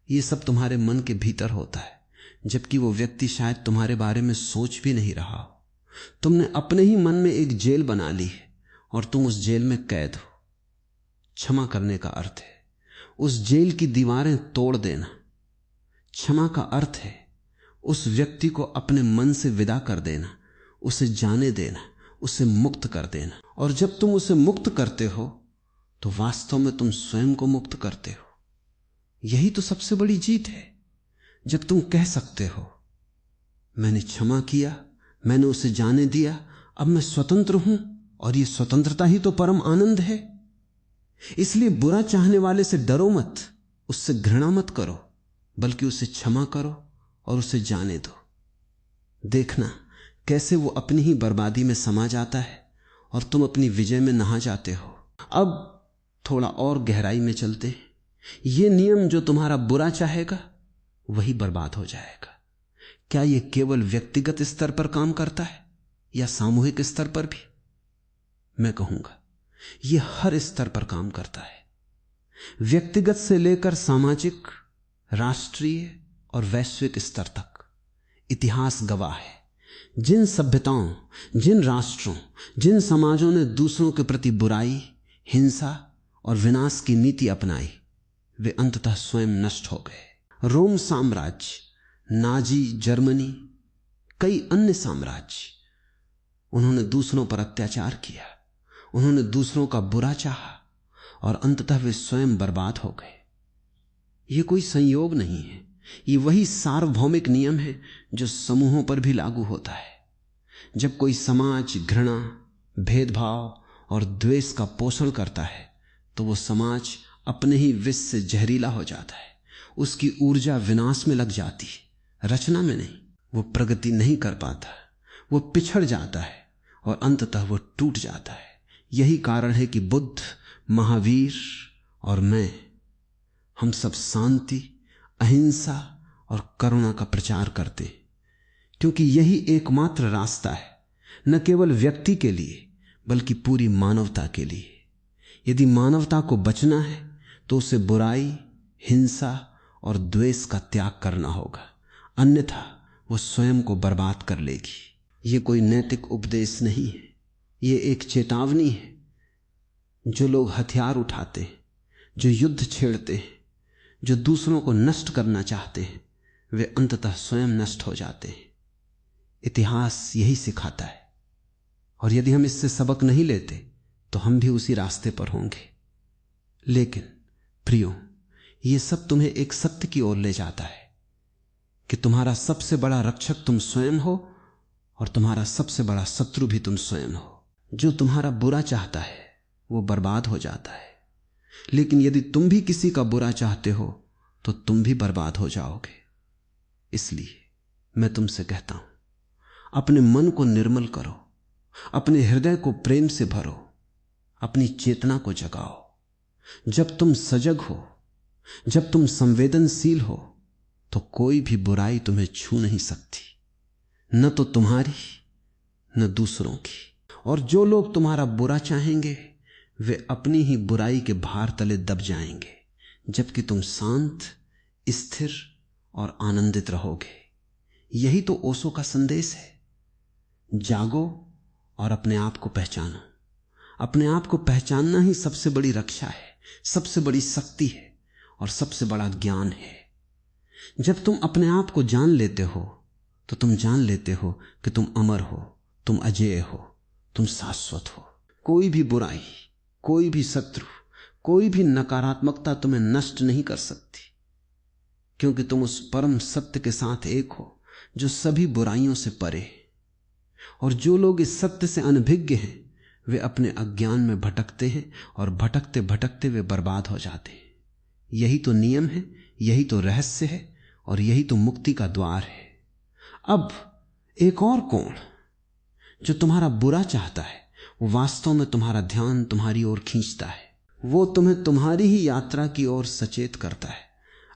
ये सब तुम्हारे मन के भीतर होता है, जबकि वो व्यक्ति शायद तुम्हारे बारे में सोच भी नहीं रहा हो। तुमने अपने ही मन में एक जेल बना ली है और तुम उस जेल में कैद हो। क्षमा करने का अर्थ है उस जेल की दीवारें तोड़ देना। क्षमा का अर्थ है उस व्यक्ति को अपने मन से विदा कर देना, उसे जाने देना, उसे मुक्त कर देना। और जब तुम उसे मुक्त करते हो तो वास्तव में तुम स्वयं को मुक्त करते हो। यही तो सबसे बड़ी जीत है, जब तुम कह सकते हो मैंने क्षमा किया, मैंने उसे जाने दिया, अब मैं स्वतंत्र हूं। और ये स्वतंत्रता ही तो परम आनंद है। इसलिए बुरा चाहने वाले से डरो मत, उससे घृणा मत करो, बल्कि उसे क्षमा करो और उसे जाने दो। देखना कैसे वो अपनी ही बर्बादी में समा जाता है और तुम अपनी विजय में नहा जाते हो। अब थोड़ा और गहराई में चलते हैं। ये नियम जो तुम्हारा बुरा चाहेगा वही बर्बाद हो जाएगा। क्या ये केवल व्यक्तिगत स्तर पर काम करता है या सामूहिक स्तर पर भी? मैं कहूंगा ये हर स्तर पर काम करता है, व्यक्तिगत से लेकर सामाजिक, राष्ट्रीय और वैश्विक स्तर तक। इतिहास गवाह है, जिन सभ्यताओं, जिन राष्ट्रों, जिन समाजों ने दूसरों के प्रति बुराई, हिंसा और विनाश की नीति अपनाई, वे अंततः स्वयं नष्ट हो गए। रोम साम्राज्य, नाजी जर्मनी, कई अन्य साम्राज्य, उन्होंने दूसरों पर अत्याचार किया, उन्होंने दूसरों का बुरा चाहा और अंततः वे स्वयं बर्बाद हो गए। यह कोई संयोग नहीं है, ये वही सार्वभौमिक नियम है जो समूहों पर भी लागू होता है। जब कोई समाज घृणा, भेदभाव और द्वेष का पोषण करता है तो वो समाज अपने ही विष से जहरीला हो जाता है। उसकी ऊर्जा विनाश में लग जाती है, रचना में नहीं। वो प्रगति नहीं कर पाता, वो पिछड़ जाता है और अंततः वो टूट जाता है। यही कारण है कि बुद्ध, महावीर और मैं, हम सब शांति, अहिंसा और करुणा का प्रचार करते हैं, क्योंकि यही एकमात्र रास्ता है, न केवल व्यक्ति के लिए बल्कि पूरी मानवता के लिए। यदि मानवता को बचना है तो उसे बुराई, हिंसा और द्वेष का त्याग करना होगा, अन्यथा वो स्वयं को बर्बाद कर लेगी। ये कोई नैतिक उपदेश नहीं है, ये एक चेतावनी है। जो लोग हथियार उठाते हैं, जो युद्ध छेड़ते हैं, जो दूसरों को नष्ट करना चाहते हैं, वे अंततः स्वयं नष्ट हो जाते हैं। इतिहास यही सिखाता है, और यदि हम इससे सबक नहीं लेते तो हम भी उसी रास्ते पर होंगे। लेकिन प्रियो, ये सब तुम्हें एक सत्य की ओर ले जाता है कि तुम्हारा सबसे बड़ा रक्षक तुम स्वयं हो और तुम्हारा सबसे बड़ा शत्रु भी तुम स्वयं हो। जो तुम्हारा बुरा चाहता है वो बर्बाद हो जाता है, लेकिन यदि तुम भी किसी का बुरा चाहते हो तो तुम भी बर्बाद हो जाओगे। इसलिए मैं तुमसे कहता हूं, अपने मन को निर्मल करो, अपने हृदय को प्रेम से भरो, अपनी चेतना को जगाओ। जब तुम सजग हो, जब तुम संवेदनशील हो, तो कोई भी बुराई तुम्हें छू नहीं सकती, न तो तुम्हारी न दूसरों की। और जो लोग तुम्हारा बुरा चाहेंगे वे अपनी ही बुराई के भार तले दब जाएंगे, जबकि तुम शांत, स्थिर और आनंदित रहोगे। यही तो ओशो का संदेश है। जागो और अपने आप को पहचानो। अपने आप को पहचानना ही सबसे बड़ी रक्षा है, सबसे बड़ी शक्ति है और सबसे बड़ा ज्ञान है। जब तुम अपने आप को जान लेते हो तो तुम जान लेते हो कि तुम अमर हो, तुम अजेय हो, तुम शाश्वत हो। कोई भी बुराई, कोई भी शत्रु, कोई भी नकारात्मकता तुम्हें नष्ट नहीं कर सकती, क्योंकि तुम उस परम सत्य के साथ एक हो जो सभी बुराइयों से परे है। और जो लोग इस सत्य से अनभिज्ञ हैं वे अपने अज्ञान में भटकते हैं और भटकते भटकते वे बर्बाद हो जाते हैं। यही तो नियम है, यही तो रहस्य है और यही तो मुक्ति का द्वार है। अब एक और कोण, जो तुम्हारा बुरा चाहता है वो वास्तव में तुम्हारा ध्यान तुम्हारी ओर खींचता है। वो तुम्हें तुम्हारी ही यात्रा की ओर सचेत करता है।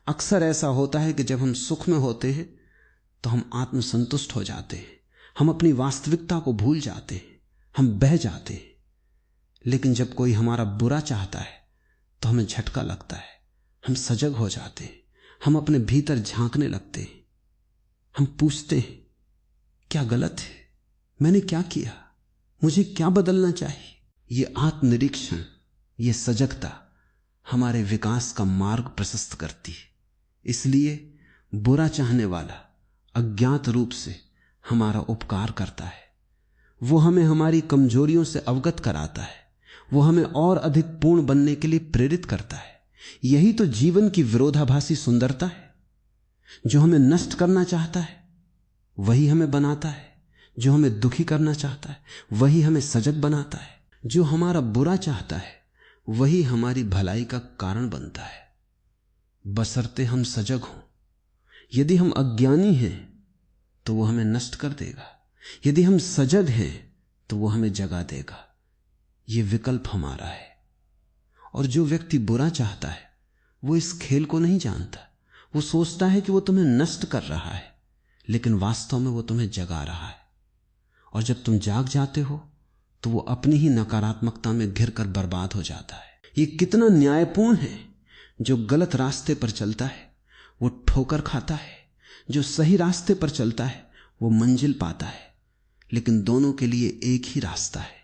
अक्सर ऐसा होता है कि जब हम सुख में होते हैं तो हम आत्मसंतुष्ट हो जाते हैं, हम अपनी वास्तविकता को भूल जाते हैं, हम बह जाते हैं। लेकिन जब कोई हमारा बुरा चाहता है तो हमें झटका लगता है, हम सजग हो जाते हैं, हम अपने भीतर झांकने लगते हैं, हम पूछते हैं क्या गलत है, मैंने क्या किया, मुझे क्या बदलना चाहिए। ये आत्मनिरीक्षण, ये सजगता हमारे विकास का मार्ग प्रशस्त करती है। इसलिए बुरा चाहने वाला अज्ञात रूप से हमारा उपकार करता है। वो हमें हमारी कमजोरियों से अवगत कराता है, वो हमें और अधिक पूर्ण बनने के लिए प्रेरित करता है। यही तो जीवन की विरोधाभासी सुंदरता है। जो हमें नष्ट करना चाहता है वही हमें बनाता है, जो हमें दुखी करना चाहता है वही हमें सजग बनाता है, जो हमारा बुरा चाहता है वही हमारी भलाई का कारण बनता है, बशर्ते हम सजग हों। यदि हम अज्ञानी हैं तो वो हमें नष्ट कर देगा, यदि हम सजग हैं तो वो हमें जगा देगा। ये विकल्प हमारा है। और जो व्यक्ति बुरा चाहता है वो इस खेल को नहीं जानता। वो सोचता है कि वो तुम्हें नष्ट कर रहा है, लेकिन वास्तव में वो तुम्हें जगा रहा है। और जब तुम जाग जाते हो तो वो अपनी ही नकारात्मकता में घिर कर बर्बाद हो जाता है। ये कितना न्यायपूर्ण है। जो गलत रास्ते पर चलता है वो ठोकर खाता है, जो सही रास्ते पर चलता है वो मंजिल पाता है। लेकिन दोनों के लिए एक ही रास्ता है,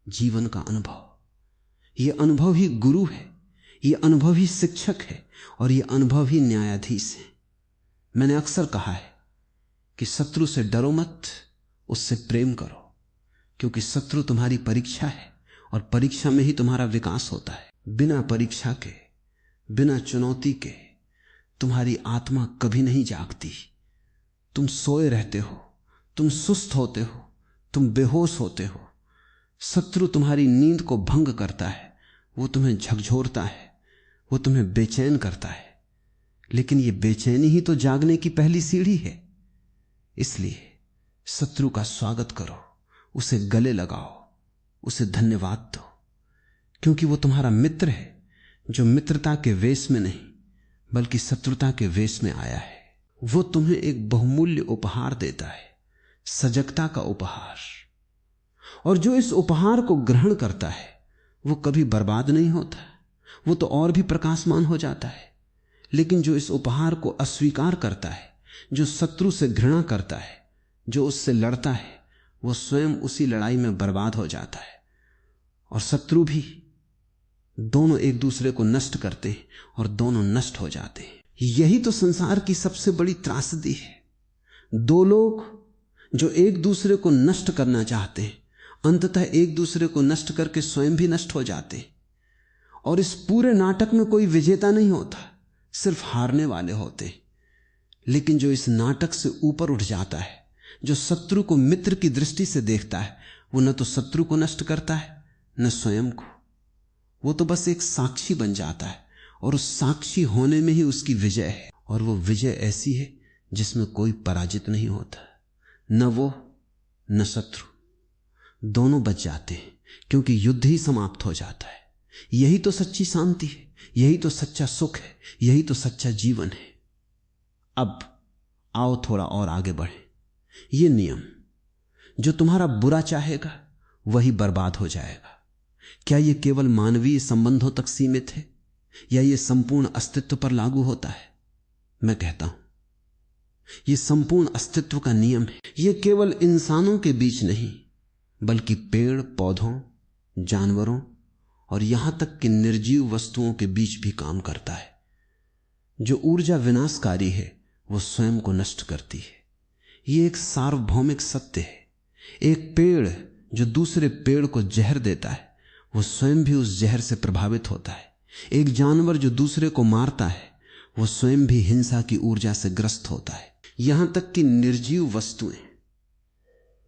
जीवन का अनुभव। ये अनुभव ही गुरु है, ये अनुभव ही शिक्षक है और ये अनुभव ही न्यायाधीश है। मैंने अक्सर कहा है कि शत्रु से डरो मत, उससे प्रेम करो, क्योंकि शत्रु तुम्हारी परीक्षा है और परीक्षा में ही तुम्हारा विकास होता है। बिना परीक्षा के, बिना चुनौती के तुम्हारी आत्मा कभी नहीं जागती। तुम सोए रहते हो, तुम सुस्त होते हो, तुम बेहोश होते हो। शत्रु तुम्हारी नींद को भंग करता है, वो तुम्हें झकझोरता है, वो तुम्हें बेचैन करता है। लेकिन ये बेचैनी ही तो जागने की पहली सीढ़ी है। इसलिए शत्रु का स्वागत करो, उसे गले लगाओ, उसे धन्यवाद दो, क्योंकि वो तुम्हारा मित्र है जो मित्रता के वेश में नहीं बल्कि शत्रुता के वेश में आया है। वो तुम्हें एक बहुमूल्य उपहार देता है, सजगता का उपहार। और जो इस उपहार को ग्रहण करता है वो कभी बर्बाद नहीं होता, वो तो और भी प्रकाशमान हो जाता है। लेकिन जो इस उपहार को अस्वीकार करता है, जो शत्रु से घृणा करता है, जो उससे लड़ता है, वो स्वयं उसी लड़ाई में बर्बाद हो जाता है। और शत्रु भी, दोनों एक दूसरे को नष्ट करते हैं और दोनों नष्ट हो जाते हैं। यही तो संसार की सबसे बड़ी त्रासदी है। दो लोग जो एक दूसरे को नष्ट करना चाहते हैं, अंततः एक दूसरे को नष्ट करके स्वयं भी नष्ट हो जाते हैं। और इस पूरे नाटक में कोई विजेता नहीं होता, सिर्फ हारने वाले होते हैं। लेकिन जो इस नाटक से ऊपर उठ जाता है, जो शत्रु को मित्र की दृष्टि से देखता है, वो न तो शत्रु को नष्ट करता है न स्वयं को। वो तो बस एक साक्षी बन जाता है, और उस साक्षी होने में ही उसकी विजय है। और वो विजय ऐसी है जिसमें कोई पराजित नहीं होता, न वो न शत्रु, दोनों बच जाते हैं, क्योंकि युद्ध ही समाप्त हो जाता है। यही तो सच्ची शांति है, यही तो सच्चा सुख है, यही तो सच्चा जीवन है। अब आओ थोड़ा और आगे बढ़े। ये नियम, जो तुम्हारा बुरा चाहेगा वही बर्बाद हो जाएगा, क्या ये केवल मानवीय संबंधों तक सीमित है या ये संपूर्ण अस्तित्व पर लागू होता है? मैं कहता हूं ये संपूर्ण अस्तित्व का नियम है। ये केवल इंसानों के बीच नहीं, बल्कि पेड़ पौधों, जानवरों और यहां तक कि निर्जीव वस्तुओं के बीच भी काम करता है। जो ऊर्जा विनाशकारी है वो स्वयं को नष्ट करती है। ये एक सार्वभौमिक सत्य है। एक पेड़ जो दूसरे पेड़ को जहर देता है, वो स्वयं भी उस जहर से प्रभावित होता है। एक जानवर जो दूसरे को मारता है, वो स्वयं भी हिंसा की ऊर्जा से ग्रस्त होता है। यहां तक कि निर्जीव वस्तुएं,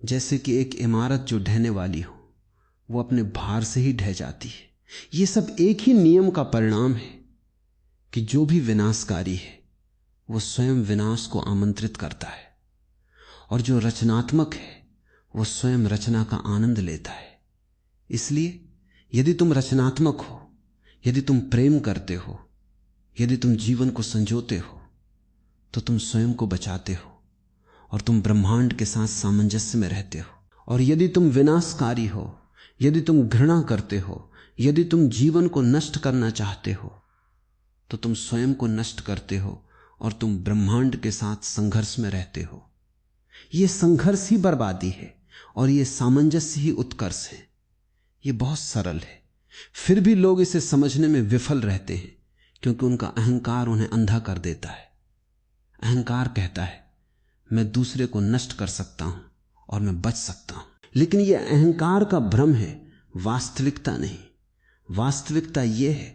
जैसे कि एक इमारत जो ढहने वाली हो, वो अपने भार से ही ढह जाती है। ये सब एक ही नियम का परिणाम है कि जो भी विनाशकारी है वो स्वयं विनाश को आमंत्रित करता है, और जो रचनात्मक है वो स्वयं रचना का आनंद लेता है। इसलिए यदि तुम रचनात्मक हो, यदि तुम प्रेम करते हो, यदि तुम जीवन को संजोते हो, तो तुम स्वयं को बचाते हो और तुम ब्रह्मांड के साथ सामंजस्य में रहते हो। और यदि तुम विनाशकारी हो, यदि तुम घृणा करते हो, यदि तुम जीवन को नष्ट करना चाहते हो, तो तुम स्वयं को नष्ट करते हो और तुम ब्रह्मांड के साथ संघर्ष में रहते हो। यह संघर्ष ही बर्बादी है और यह सामंजस्य ही उत्कर्ष है। यह बहुत सरल है, फिर भी लोग इसे समझने में विफल रहते हैं, क्योंकि उनका अहंकार उन्हें अंधा कर देता है। अहंकार कहता है मैं दूसरे को नष्ट कर सकता हूं और मैं बच सकता हूं, लेकिन यह अहंकार का भ्रम है, वास्तविकता नहीं। वास्तविकता यह है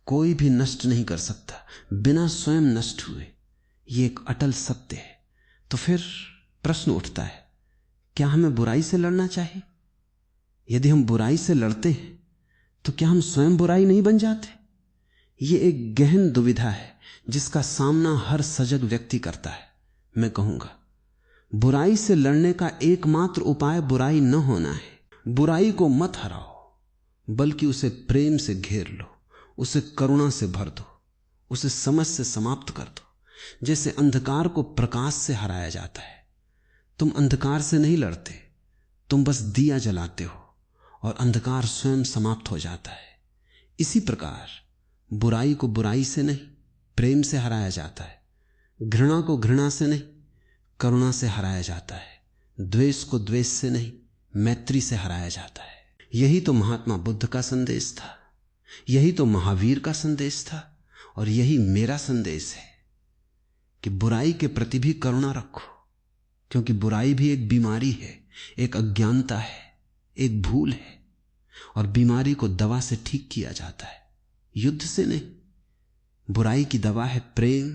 कोई भी नष्ट नहीं कर सकता बिना स्वयं नष्ट हुए। यह एक अटल सत्य है। तो फिर प्रश्न उठता है, क्या हमें बुराई से लड़ना चाहिए? यदि हम बुराई से लड़ते हैं तो क्या हम स्वयं बुराई नहीं बन जाते? यह एक गहन दुविधा है जिसका सामना हर सजग व्यक्ति करता है। मैं कहूंगा बुराई से लड़ने का एकमात्र उपाय बुराई न होना है। बुराई को मत हराओ, बल्कि उसे प्रेम से घेर लो, उसे करुणा से भर दो, उसे समझ से समाप्त कर दो। जैसे अंधकार को प्रकाश से हराया जाता है। तुम अंधकार से नहीं लड़ते, तुम बस दिया जलाते हो और अंधकार स्वयं समाप्त हो जाता है। इसी प्रकार बुराई को बुराई से नहीं, प्रेम से हराया जाता है। घृणा को घृणा से नहीं, करुणा से हराया जाता है। द्वेष को द्वेष से नहीं, मैत्री से हराया जाता है। यही तो महात्मा बुद्ध का संदेश था, यही तो महावीर का संदेश था, और यही मेरा संदेश है कि बुराई के प्रति भी करुणा रखो, क्योंकि बुराई भी एक बीमारी है, एक अज्ञानता है, एक भूल है, और बीमारी को दवा से ठीक किया जाता है, युद्ध से नहीं। बुराई की दवा है प्रेम,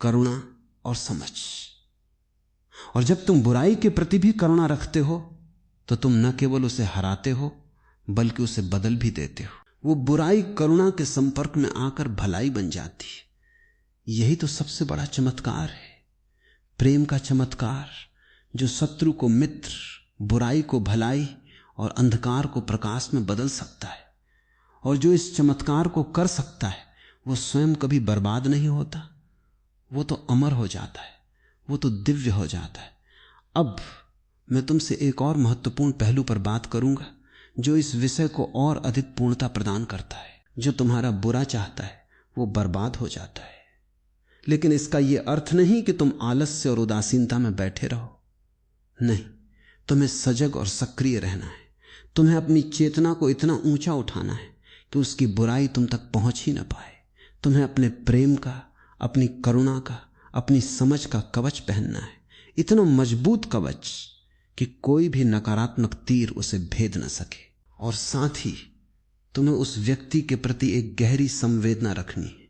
करुणा और समझ। और जब तुम बुराई के प्रति भी करुणा रखते हो तो तुम न केवल उसे हराते हो बल्कि उसे बदल भी देते हो। वो बुराई करुणा के संपर्क में आकर भलाई बन जाती है। यही तो सबसे बड़ा चमत्कार है, प्रेम का चमत्कार, जो शत्रु को मित्र, बुराई को भलाई और अंधकार को प्रकाश में बदल सकता है। और जो इस चमत्कार को कर सकता है वो स्वयं कभी बर्बाद नहीं होता, वो तो अमर हो जाता है, वो तो दिव्य हो जाता है। अब मैं तुमसे एक और महत्वपूर्ण पहलू पर बात करूंगा जो इस विषय को और अधिक पूर्णता प्रदान करता है। जो तुम्हारा बुरा चाहता है वो बर्बाद हो जाता है। लेकिन इसका यह अर्थ नहीं कि तुम आलस्य और उदासीनता में बैठे रहो। नहीं, तुम्हें सजग और सक्रिय रहना है। तुम्हें अपनी चेतना को इतना ऊंचा उठाना है कि उसकी बुराई तुम तक पहुंच ही ना पाए। तुम्हें अपने प्रेम का, अपनी करुणा का, अपनी समझ का कवच पहनना है, इतना मजबूत कवच कि कोई भी नकारात्मक तीर उसे भेद न सके। और साथ ही तुम्हें उस व्यक्ति के प्रति एक गहरी संवेदना रखनी है,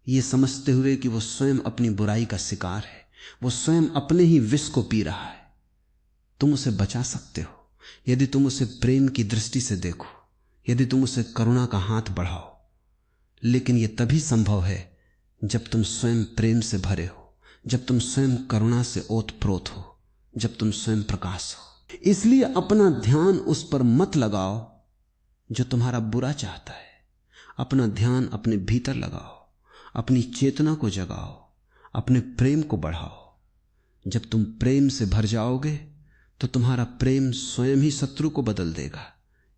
ये समझते हुए कि वो स्वयं अपनी बुराई का शिकार है, वो स्वयं अपने ही विष को पी रहा है। तुम उसे बचा सकते हो यदि तुम उसे प्रेम की दृष्टि से देखो, यदि तुम उसे करुणा का हाथ बढ़ाओ। लेकिन यह तभी संभव है जब तुम स्वयं प्रेम से भरे हो, जब तुम स्वयं करुणा से ओतप्रोत हो, जब तुम स्वयं प्रकाश हो। इसलिए अपना ध्यान उस पर मत लगाओ जो तुम्हारा बुरा चाहता है। अपना ध्यान अपने भीतर लगाओ, अपनी चेतना को जगाओ, अपने प्रेम को बढ़ाओ। जब तुम प्रेम से भर जाओगे तो तुम्हारा प्रेम स्वयं ही शत्रु को बदल देगा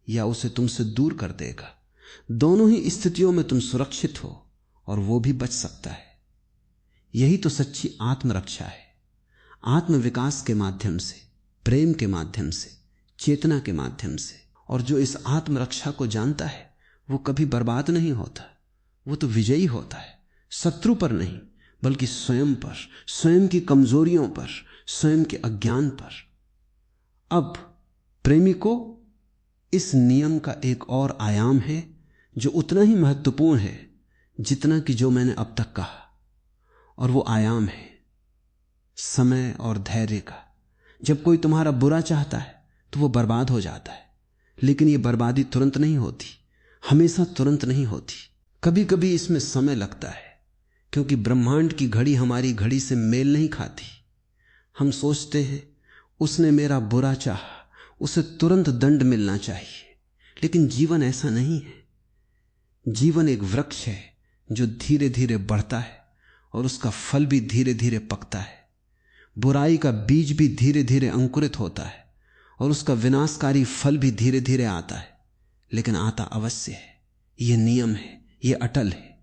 या उसे तुमसे दूर कर देगा। दोनों ही स्थितियों में तुम सुरक्षित हो और वो भी बच सकता है। यही तो सच्ची आत्मरक्षा है। आत्मविकास के माध्यम से, प्रेम के माध्यम से, चेतना के माध्यम से। और जो इस आत्मरक्षा को जानता है वो कभी बर्बाद नहीं होता, वो तो विजयी होता है। शत्रु पर नहीं बल्कि स्वयं पर, स्वयं की कमजोरियों पर, स्वयं के अज्ञान पर। अब प्रेमी को इस नियम का एक और आयाम है जो उतना ही महत्वपूर्ण है जितना कि जो मैंने अब तक कहा, और वो आयाम है समय और धैर्य का। जब कोई तुम्हारा बुरा चाहता है तो वो बर्बाद हो जाता है, लेकिन ये बर्बादी तुरंत नहीं होती, हमेशा तुरंत नहीं होती। कभी कभी इसमें समय लगता है, क्योंकि ब्रह्मांड की घड़ी हमारी घड़ी से मेल नहीं खाती। हम सोचते हैं उसने मेरा बुरा चाहा, उसे तुरंत दंड मिलना चाहिए, लेकिन जीवन ऐसा नहीं है। जीवन एक वृक्ष है जो धीरे धीरे बढ़ता है और उसका फल भी धीरे धीरे पकता है। बुराई का बीज भी धीरे धीरे अंकुरित होता है और उसका विनाशकारी फल भी धीरे धीरे आता है, लेकिन आता अवश्य है। यह नियम है, यह अटल है।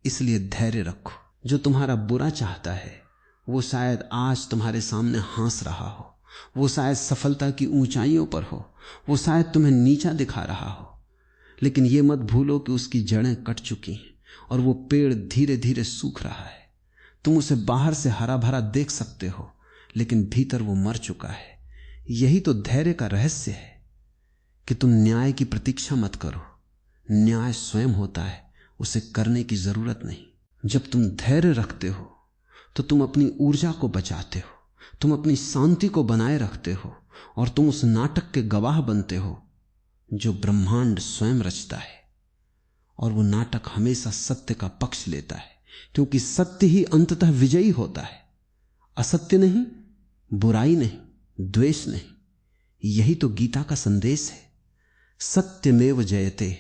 इसलिए धैर्य रखो। जो तुम्हारा बुरा चाहता है वो शायद आज तुम्हारे सामने हंस रहा हो, वो शायद सफलता की ऊंचाइयों पर हो, वो शायद तुम्हें नीचा दिखा रहा हो, लेकिन ये मत भूलो कि उसकी जड़ें कट चुकी हैं और वो पेड़ धीरे धीरे सूख रहा है। तुम उसे बाहर से हरा भरा देख सकते हो, लेकिन भीतर वो मर चुका है। यही तो धैर्य का रहस्य है कि तुम न्याय की प्रतीक्षा मत करो। न्याय स्वयं होता है, उसे करने की जरूरत नहीं। जब तुम धैर्य रखते हो तो तुम अपनी ऊर्जा को बचाते हो, तुम अपनी शांति को बनाए रखते हो और तुम उस नाटक के गवाह बनते हो जो ब्रह्मांड स्वयं रचता है। और वो नाटक हमेशा सत्य का पक्ष लेता है, क्योंकि सत्य ही अंततः विजयी होता है। असत्य नहीं, बुराई नहीं, द्वेष नहीं। यही तो गीता का संदेश है। सत्यमेव जयते,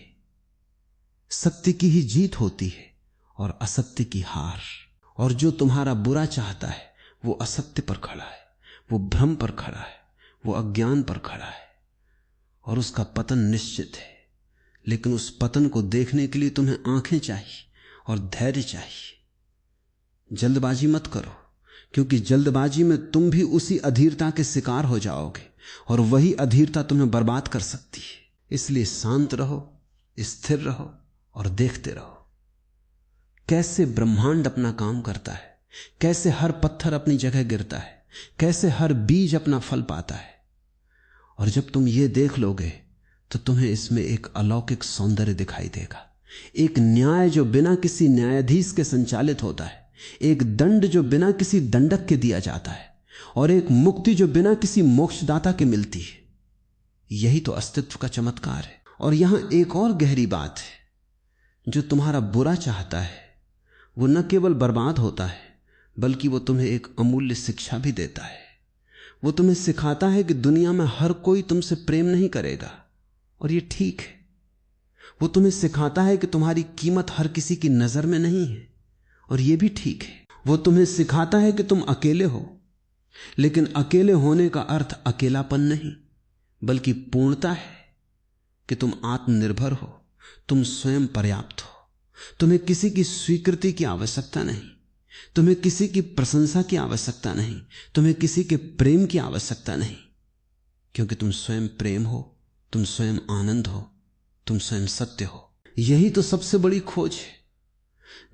सत्य की ही जीत होती है और असत्य की हार। और जो तुम्हारा बुरा चाहता है वो असत्य पर खड़ा है, वो भ्रम पर खड़ा है, वो अज्ञान पर खड़ा है और उसका पतन निश्चित है। लेकिन उस पतन को देखने के लिए तुम्हें आंखें चाहिए और धैर्य चाहिए। जल्दबाजी मत करो, क्योंकि जल्दबाजी में तुम भी उसी अधीरता के शिकार हो जाओगे और वही अधीरता तुम्हें बर्बाद कर सकती है। इसलिए शांत रहो, स्थिर रहो और देखते रहो कैसे ब्रह्मांड अपना काम करता है, कैसे हर पत्थर अपनी जगह गिरता है, कैसे हर बीज अपना फल पाता है। और जब तुम ये देख लोगे तो तुम्हें इसमें एक अलौकिक सौंदर्य दिखाई देगा। एक न्याय जो बिना किसी न्यायाधीश के संचालित होता है, एक दंड जो बिना किसी दंडक के दिया जाता है, और एक मुक्ति जो बिना किसी मोक्षदाता के मिलती है। यही तो अस्तित्व का चमत्कार है। और यहां एक और गहरी बात है, जो तुम्हारा बुरा चाहता है वो न केवल बर्बाद होता है, बल्कि वो तुम्हें एक अमूल्य शिक्षा भी देता है। वो तुम्हें सिखाता है कि दुनिया में हर कोई तुमसे प्रेम नहीं करेगा, और ये ठीक है। वो तुम्हें सिखाता है कि तुम्हारी कीमत हर किसी की नजर में नहीं है, और ये भी ठीक है। वो तुम्हें सिखाता है कि तुम अकेले हो, लेकिन अकेले होने का अर्थ अकेलापन नहीं, बल्कि पूर्णता है। कि तुम आत्मनिर्भर हो, तुम स्वयं पर्याप्त हो। तुम्हें किसी की स्वीकृति की आवश्यकता नहीं, तुम्हें किसी की प्रशंसा की आवश्यकता नहीं, तुम्हें किसी के प्रेम की आवश्यकता नहीं, क्योंकि तुम स्वयं प्रेम हो, तुम स्वयं आनंद हो, तुम स्वयं सत्य हो। यही तो सबसे बड़ी खोज है।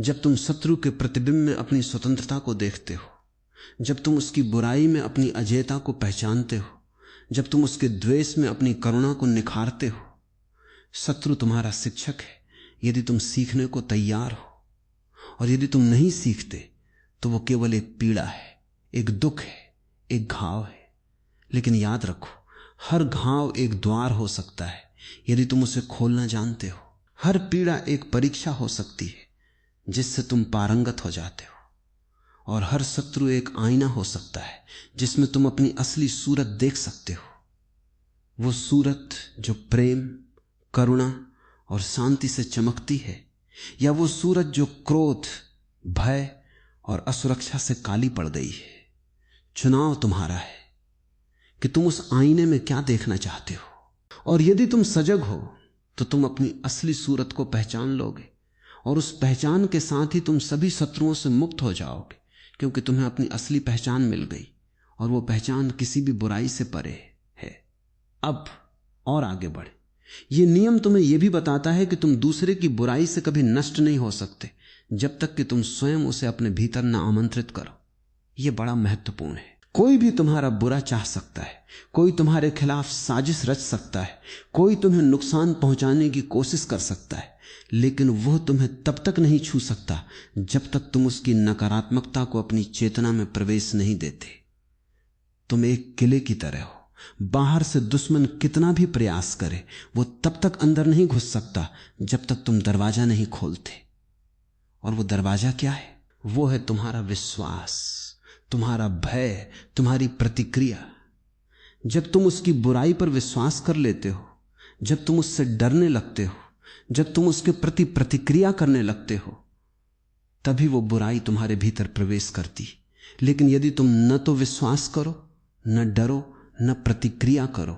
जब तुम शत्रु के प्रतिबिंब में अपनी स्वतंत्रता को देखते हो, जब तुम उसकी बुराई में अपनी अजेयता को पहचानते हो, जब तुम उसके द्वेष में अपनी करुणा को निखारते हो, शत्रु तुम्हारा शिक्षक है यदि तुम सीखने को तैयार हो। और यदि तुम नहीं सीखते तो वो केवल एक पीड़ा है, एक दुख है, एक घाव है। लेकिन याद रखो, हर घाव एक द्वार हो सकता है यदि तुम उसे खोलना जानते हो। हर पीड़ा एक परीक्षा हो सकती है जिससे तुम पारंगत हो जाते हो। और हर शत्रु एक आईना हो सकता है जिसमें तुम अपनी असली सूरत देख सकते हो। वो सूरत जो प्रेम, करुणा और शांति से चमकती है, या वो सूरत जो क्रोध, भय और असुरक्षा से काली पड़ गई है। चुनाव तुम्हारा है कि तुम उस आईने में क्या देखना चाहते हो। और यदि तुम सजग हो तो तुम अपनी असली सूरत को पहचान लोगे, और उस पहचान के साथ ही तुम सभी शत्रुओं से मुक्त हो जाओगे, क्योंकि तुम्हें अपनी असली पहचान मिल गई और वो पहचान किसी भी बुराई से परे है। अब और आगे बढ़े। ये नियम तुम्हें यह भी बताता है कि तुम दूसरे की बुराई से कभी नष्ट नहीं हो सकते जब तक कि तुम स्वयं उसे अपने भीतर न आमंत्रित करो। यह बड़ा महत्वपूर्ण है। कोई भी तुम्हारा बुरा चाह सकता है, कोई तुम्हारे खिलाफ साजिश रच सकता है, कोई तुम्हें नुकसान पहुंचाने की कोशिश कर सकता है, लेकिन वह तुम्हें तब तक नहीं छू सकता जब तक तुम उसकी नकारात्मकता को अपनी चेतना में प्रवेश नहीं देते। तुम एक किले की तरह हो। बाहर से दुश्मन कितना भी प्रयास करे, वो तब तक अंदर नहीं घुस सकता जब तक तुम दरवाजा नहीं खोलते। और वो दरवाजा क्या है? वो है तुम्हारा विश्वास, तुम्हारा भय, तुम्हारी प्रतिक्रिया। जब तुम उसकी बुराई पर विश्वास कर लेते हो, जब तुम उससे डरने लगते हो, जब तुम उसके प्रति प्रतिक्रिया करने लगते हो, तभी वो बुराई तुम्हारे भीतर प्रवेश करती। लेकिन यदि तुम न तो विश्वास करो, न डरो, न प्रतिक्रिया करो,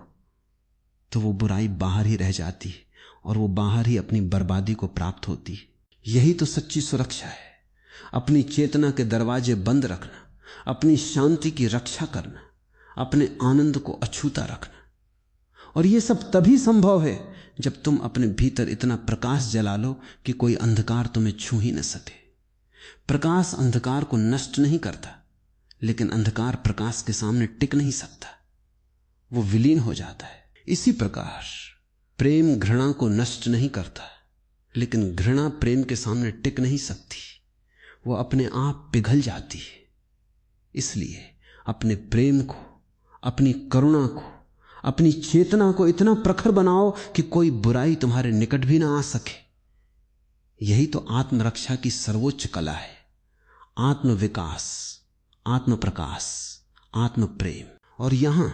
तो वो बुराई बाहर ही रह जाती है और वो बाहर ही अपनी बर्बादी को प्राप्त होती है। यही तो सच्ची सुरक्षा है। अपनी चेतना के दरवाजे बंद रखना, अपनी शांति की रक्षा करना, अपने आनंद को अछूता रखना। और ये सब तभी संभव है जब तुम अपने भीतर इतना प्रकाश जला लो कि कोई अंधकार तुम्हें छू ही न सके। प्रकाश अंधकार को नष्ट नहीं करता, लेकिन अंधकार प्रकाश के सामने टिक नहीं सकता, वो विलीन हो जाता है। इसी प्रकार प्रेम घृणा को नष्ट नहीं करता, लेकिन घृणा प्रेम के सामने टिक नहीं सकती, वो अपने आप पिघल जाती है। इसलिए अपने प्रेम को, अपनी करुणा को, अपनी चेतना को इतना प्रखर बनाओ कि कोई बुराई तुम्हारे निकट भी ना आ सके। यही तो आत्मरक्षा की सर्वोच्च कला है। आत्मविकास, आत्मप्रकाश, आत्म प्रेम। और यहां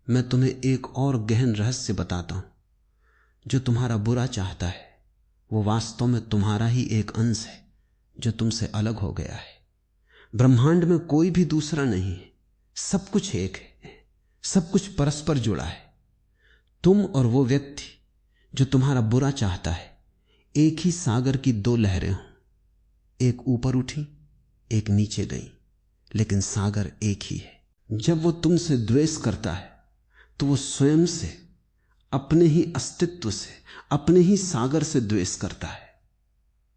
मैं तुम्हें एक और गहन रहस्य बताता हूं। जो तुम्हारा बुरा चाहता है वो वास्तव में तुम्हारा ही एक अंश है जो तुमसे अलग हो गया है। ब्रह्मांड में कोई भी दूसरा नहीं है, सब कुछ एक है, सब कुछ परस्पर जुड़ा है। तुम और वो व्यक्ति जो तुम्हारा बुरा चाहता है एक ही सागर की दो लहरें हों, एक ऊपर उठी, एक नीचे गई, लेकिन सागर एक ही है। जब वो तुमसे द्वेष करता है तो वो स्वयं से, अपने ही अस्तित्व से, अपने ही सागर से द्वेष करता है।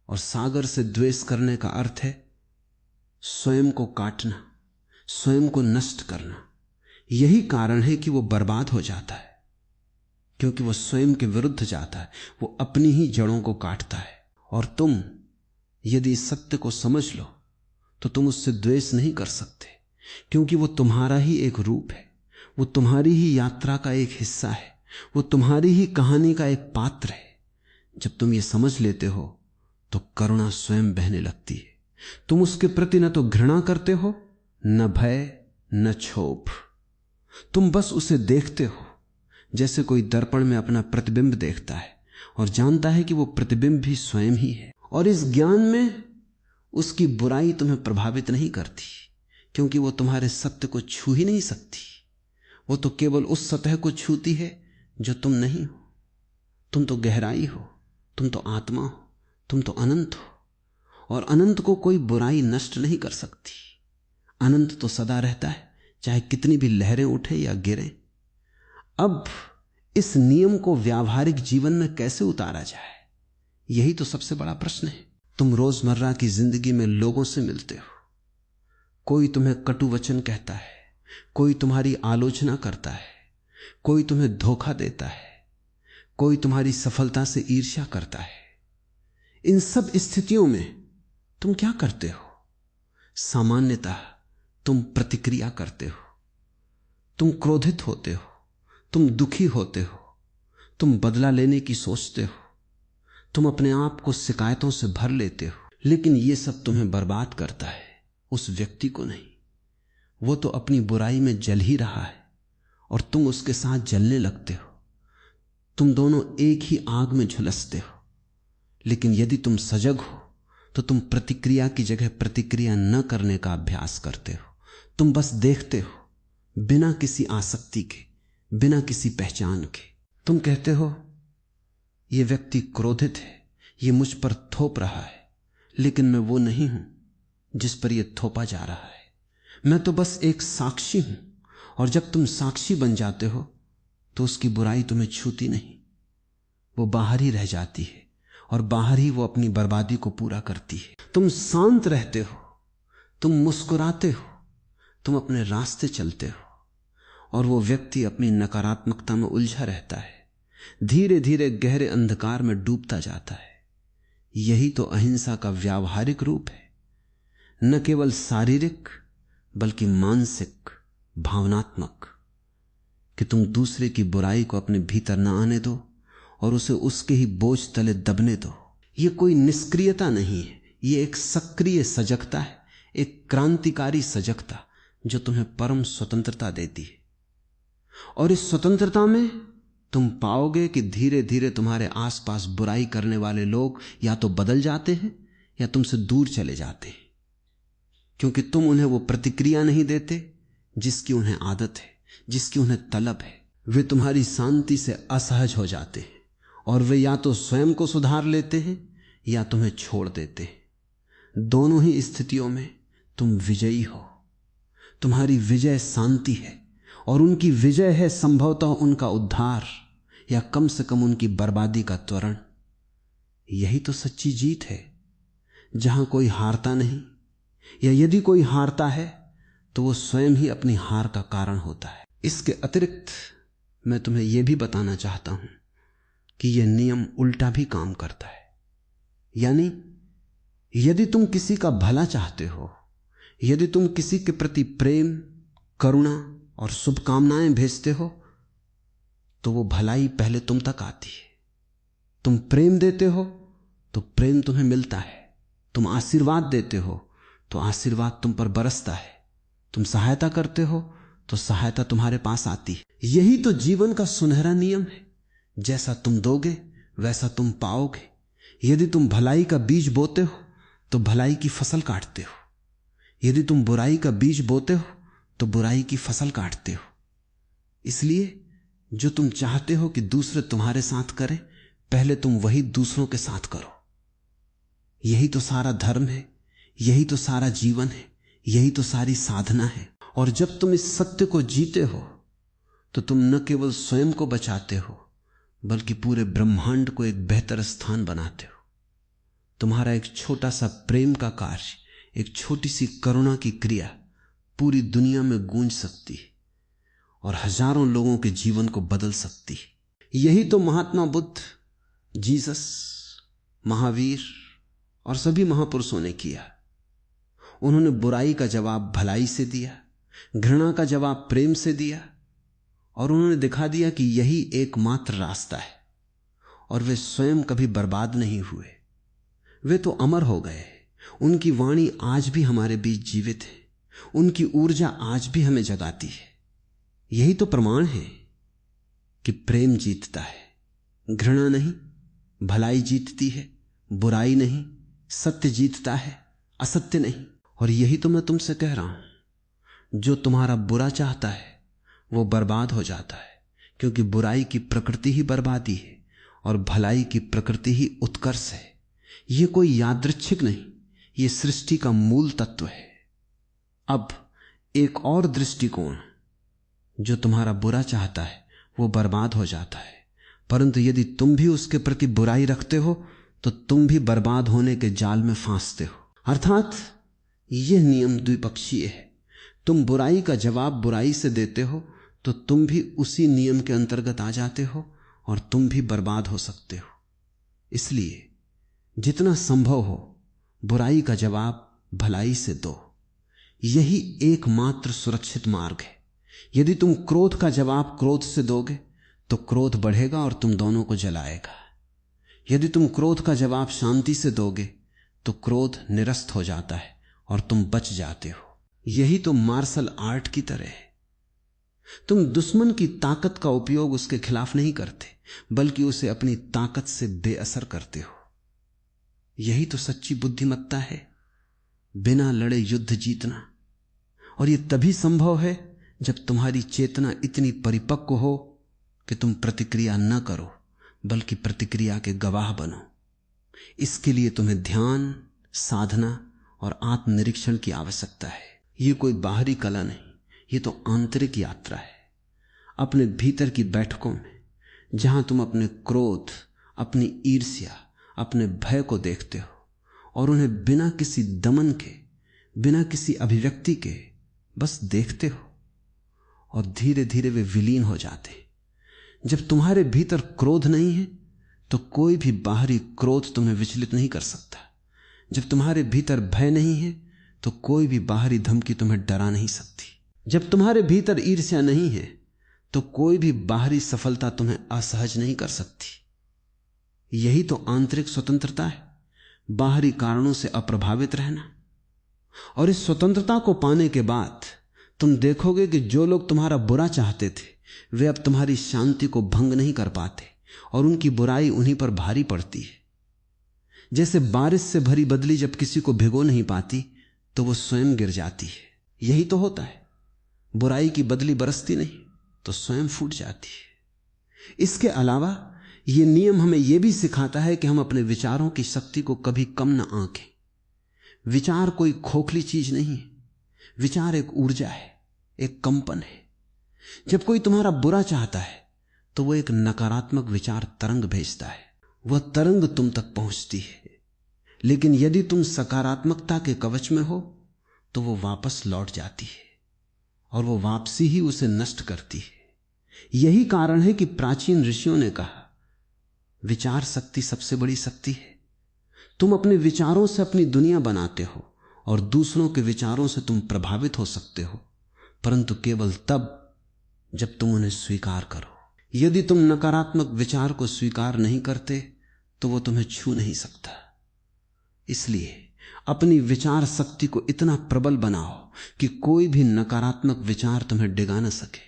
और सागर से द्वेष करने का अर्थ है स्वयं को काटना, स्वयं को नष्ट करना। यही कारण है कि वो बर्बाद हो जाता है, क्योंकि वो स्वयं के विरुद्ध जाता है, वो अपनी ही जड़ों को काटता है। और तुम यदि इस सत्य को समझ लो तो तुम उससे द्वेष नहीं कर सकते, क्योंकि वो तुम्हारा ही एक रूप है, वो तुम्हारी ही यात्रा का एक हिस्सा है, वो तुम्हारी ही कहानी का एक पात्र है। जब तुम ये समझ लेते हो तो करुणा स्वयं बहने लगती है। तुम उसके प्रति न तो घृणा करते हो, न भय, न क्षोभ। तुम बस उसे देखते हो जैसे कोई दर्पण में अपना प्रतिबिंब देखता है और जानता है कि वो प्रतिबिंब भी स्वयं ही है। और इस ज्ञान में उसकी बुराई तुम्हें प्रभावित नहीं करती, क्योंकि वो तुम्हारे सत्य को छू ही नहीं सकती। वो तो केवल उस सतह को छूती है जो तुम नहीं हो। तुम तो गहराई हो, तुम तो आत्मा हो, तुम तो अनंत हो। और अनंत को कोई बुराई नष्ट नहीं कर सकती। अनंत तो सदा रहता है, चाहे कितनी भी लहरें उठे या गिरे। अब इस नियम को व्यावहारिक जीवन में कैसे उतारा जाए, यही तो सबसे बड़ा प्रश्न है। तुम रोजमर्रा की जिंदगी में लोगों से मिलते हो, कोई तुम्हें कटु वचन कहता है, कोई तुम्हारी आलोचना करता है, कोई तुम्हें धोखा देता है, कोई तुम्हारी सफलता से ईर्ष्या करता है। इन सब स्थितियों में तुम क्या करते हो? सामान्यतः तुम प्रतिक्रिया करते हो, तुम क्रोधित होते हो, तुम दुखी होते हो, तुम बदला लेने की सोचते हो, तुम अपने आप को शिकायतों से भर लेते हो। लेकिन यह सब तुम्हें बर्बाद करता है, उस व्यक्ति को नहीं। वो तो अपनी बुराई में जल ही रहा है और तुम उसके साथ जलने लगते हो। तुम दोनों एक ही आग में झुलसते हो। लेकिन यदि तुम सजग हो तो तुम प्रतिक्रिया की जगह प्रतिक्रिया न करने का अभ्यास करते हो। तुम बस देखते हो, बिना किसी आसक्ति के, बिना किसी पहचान के। तुम कहते हो यह व्यक्ति क्रोधित है, यह मुझ पर थोप रहा है, लेकिन मैं वो नहीं हूं जिस पर यह थोपा जा रहा है। मैं तो बस एक साक्षी हूं। और जब तुम साक्षी बन जाते हो तो उसकी बुराई तुम्हें छूती नहीं, वो बाहर ही रह जाती है और बाहर ही वो अपनी बर्बादी को पूरा करती है। तुम शांत रहते हो, तुम मुस्कुराते हो, तुम अपने रास्ते चलते हो और वो व्यक्ति अपनी नकारात्मकता में उलझा रहता है, धीरे धीरे गहरे अंधकार में डूबता जाता है। यही तो अहिंसा का व्यावहारिक रूप है, न केवल शारीरिक बल्कि मानसिक, भावनात्मक, कि तुम दूसरे की बुराई को अपने भीतर न आने दो और उसे उसके ही बोझ तले दबने दो। यह कोई निष्क्रियता नहीं है, यह एक सक्रिय सजगता है, एक क्रांतिकारी सजगता जो तुम्हें परम स्वतंत्रता देती है। और इस स्वतंत्रता में तुम पाओगे कि धीरे धीरे तुम्हारे आसपास बुराई करने वाले लोग या तो बदल जाते हैं या तुमसे दूर चले जाते हैं, क्योंकि तुम उन्हें वो प्रतिक्रिया नहीं देते जिसकी उन्हें आदत है, जिसकी उन्हें तलब है। वे तुम्हारी शांति से असहज हो जाते हैं और वे या तो स्वयं को सुधार लेते हैं या तुम्हें छोड़ देते हैं। दोनों ही स्थितियों में तुम विजयी हो। तुम्हारी विजय शांति है और उनकी विजय है संभवतः उनका उद्धार या कम से कम उनकी बर्बादी का त्वरण। यही तो सच्ची जीत है, जहां कोई हारता नहीं, या यदि कोई हारता है तो वो स्वयं ही अपनी हार का कारण होता है। इसके अतिरिक्त मैं तुम्हें यह भी बताना चाहता हूं कि यह नियम उल्टा भी काम करता है। यानी यदि तुम किसी का भला चाहते हो, यदि तुम किसी के प्रति प्रेम, करुणा और शुभकामनाएं भेजते हो, तो वो भलाई पहले तुम तक आती है। तुम प्रेम देते हो तो प्रेम तुम्हें मिलता है, तुम आशीर्वाद देते हो तो आशीर्वाद तुम पर बरसता है, तुम सहायता करते हो तो सहायता तुम्हारे पास आती है। यही तो जीवन का सुनहरा नियम है। जैसा तुम दोगे वैसा तुम पाओगे। यदि तुम भलाई का बीज बोते हो तो भलाई की फसल काटते हो, यदि तुम बुराई का बीज बोते हो तो बुराई की फसल काटते हो। इसलिए जो तुम चाहते हो कि दूसरे तुम्हारे साथ करें, पहले तुम वही दूसरों के साथ करो। यही तो सारा धर्म है, यही तो सारा जीवन है, यही तो सारी साधना है। और जब तुम इस सत्य को जीते हो तो तुम न केवल स्वयं को बचाते हो बल्कि पूरे ब्रह्मांड को एक बेहतर स्थान बनाते हो। तुम्हारा एक छोटा सा प्रेम का कार्य, एक छोटी सी करुणा की क्रिया पूरी दुनिया में गूंज सकती है और हजारों लोगों के जीवन को बदल सकती है। यही तो महात्मा बुद्ध, जीसस, महावीर और सभी महापुरुषों ने किया। उन्होंने बुराई का जवाब भलाई से दिया, घृणा का जवाब प्रेम से दिया, और उन्होंने दिखा दिया कि यही एकमात्र रास्ता है। और वे स्वयं कभी बर्बाद नहीं हुए, वे तो अमर हो गए। उनकी वाणी आज भी हमारे बीच जीवित है, उनकी ऊर्जा आज भी हमें जगाती है। यही तो प्रमाण है कि प्रेम जीतता है, घृणा नहीं, भलाई जीतती है, बुराई नहीं, सत्य जीतता है, असत्य नहीं। और यही तो मैं तुमसे कह रहा हूं, जो तुम्हारा बुरा चाहता है वो बर्बाद हो जाता है, क्योंकि बुराई की प्रकृति ही बर्बादी है और भलाई की प्रकृति ही उत्कर्ष है। ये कोई यादृच्छिक नहीं, ये सृष्टि का मूल तत्व है। अब एक और दृष्टिकोण, जो तुम्हारा बुरा चाहता है वो बर्बाद हो जाता है, परंतु यदि तुम भी उसके प्रति बुराई रखते हो तो तुम भी बर्बाद होने के जाल में फांसते हो। अर्थात यह नियम द्विपक्षीय है। तुम बुराई का जवाब बुराई से देते हो तो तुम भी उसी नियम के अंतर्गत आ जाते हो और तुम भी बर्बाद हो सकते हो। इसलिए जितना संभव हो बुराई का जवाब भलाई से दो। यही एकमात्र सुरक्षित मार्ग है। यदि तुम क्रोध का जवाब क्रोध से दोगे तो क्रोध बढ़ेगा और तुम दोनों को जलाएगा। यदि तुम क्रोध का जवाब शांति से दोगे तो क्रोध निरस्त हो जाता है और तुम बच जाते हो। यही तो मार्शल आर्ट की तरह है। तुम दुश्मन की ताकत का उपयोग उसके खिलाफ नहीं करते, बल्कि उसे अपनी ताकत से बेअसर करते हो। यही तो सच्ची बुद्धिमत्ता है, बिना लड़े युद्ध जीतना। और यह तभी संभव है जब तुम्हारी चेतना इतनी परिपक्व हो कि तुम प्रतिक्रिया न करो, बल्कि प्रतिक्रिया के गवाह बनो। इसके लिए तुम्हें ध्यान, साधना और आत्मनिरीक्षण की आवश्यकता है। यह कोई बाहरी कला नहीं, यह तो आंतरिक यात्रा है। अपने भीतर की बैठकों में, जहां तुम अपने क्रोध, अपनी ईर्ष्या, अपने भय को देखते हो और उन्हें बिना किसी दमन के, बिना किसी अभिव्यक्ति के बस देखते हो, और धीरे धीरे वे विलीन हो जाते हैं। जब तुम्हारे भीतर क्रोध नहीं है तो कोई भी बाहरी क्रोध तुम्हें विचलित नहीं कर सकता। जब तुम्हारे भीतर भय नहीं है तो कोई भी बाहरी धमकी तुम्हें डरा नहीं सकती। जब तुम्हारे भीतर ईर्ष्या नहीं है तो कोई भी बाहरी सफलता तुम्हें असहज नहीं कर सकती। यही तो आंतरिक स्वतंत्रता है, बाहरी कारणों से अप्रभावित रहना। और इस स्वतंत्रता को पाने के बाद तुम देखोगे कि जो लोग तुम्हारा बुरा चाहते थे वे अब तुम्हारी शांति को भंग नहीं कर पाते और उनकी बुराई उन्हीं पर भारी पड़ती है। जैसे बारिश से भरी बदली जब किसी को भिगो नहीं पाती तो वो स्वयं गिर जाती है, यही तो होता है। बुराई की बदली बरसती नहीं तो स्वयं फूट जाती है। इसके अलावा यह नियम हमें यह भी सिखाता है कि हम अपने विचारों की शक्ति को कभी कम न आंकें। विचार कोई खोखली चीज नहीं है, विचार एक ऊर्जा है, एक कंपन है। जब कोई तुम्हारा बुरा चाहता है तो वह एक नकारात्मक विचार तरंग भेजता है, वह तरंग तुम तक पहुंचती है। लेकिन यदि तुम सकारात्मकता के कवच में हो तो वो वापस लौट जाती है और वो वापसी ही उसे नष्ट करती है। यही कारण है कि प्राचीन ऋषियों ने कहा विचार शक्ति सबसे बड़ी शक्ति है। तुम अपने विचारों से अपनी दुनिया बनाते हो और दूसरों के विचारों से तुम प्रभावित हो सकते हो, परंतु केवल तब जब तुम उन्हें स्वीकार करो। यदि तुम नकारात्मक विचार को स्वीकार नहीं करते तो वो तुम्हें छू नहीं सकता। इसलिए अपनी विचार शक्ति को इतना प्रबल बनाओ कि कोई भी नकारात्मक विचार तुम्हें डिगा न सके।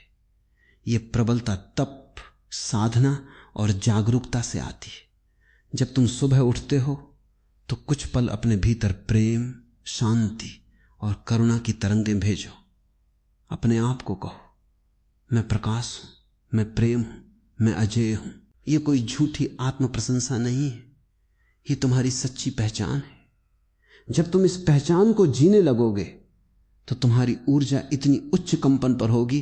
यह प्रबलता तप, साधना और जागरूकता से आती है। जब तुम सुबह उठते हो तो कुछ पल अपने भीतर प्रेम, शांति और करुणा की तरंगें भेजो। अपने आप को कहो मैं प्रकाश हूं, मैं प्रेम हूं, मैं अजेय हूं। यह कोई झूठी आत्म प्रशंसा नहीं है, यह तुम्हारी सच्ची पहचान है। जब तुम इस पहचान को जीने लगोगे तो तुम्हारी ऊर्जा इतनी उच्च कंपन पर होगी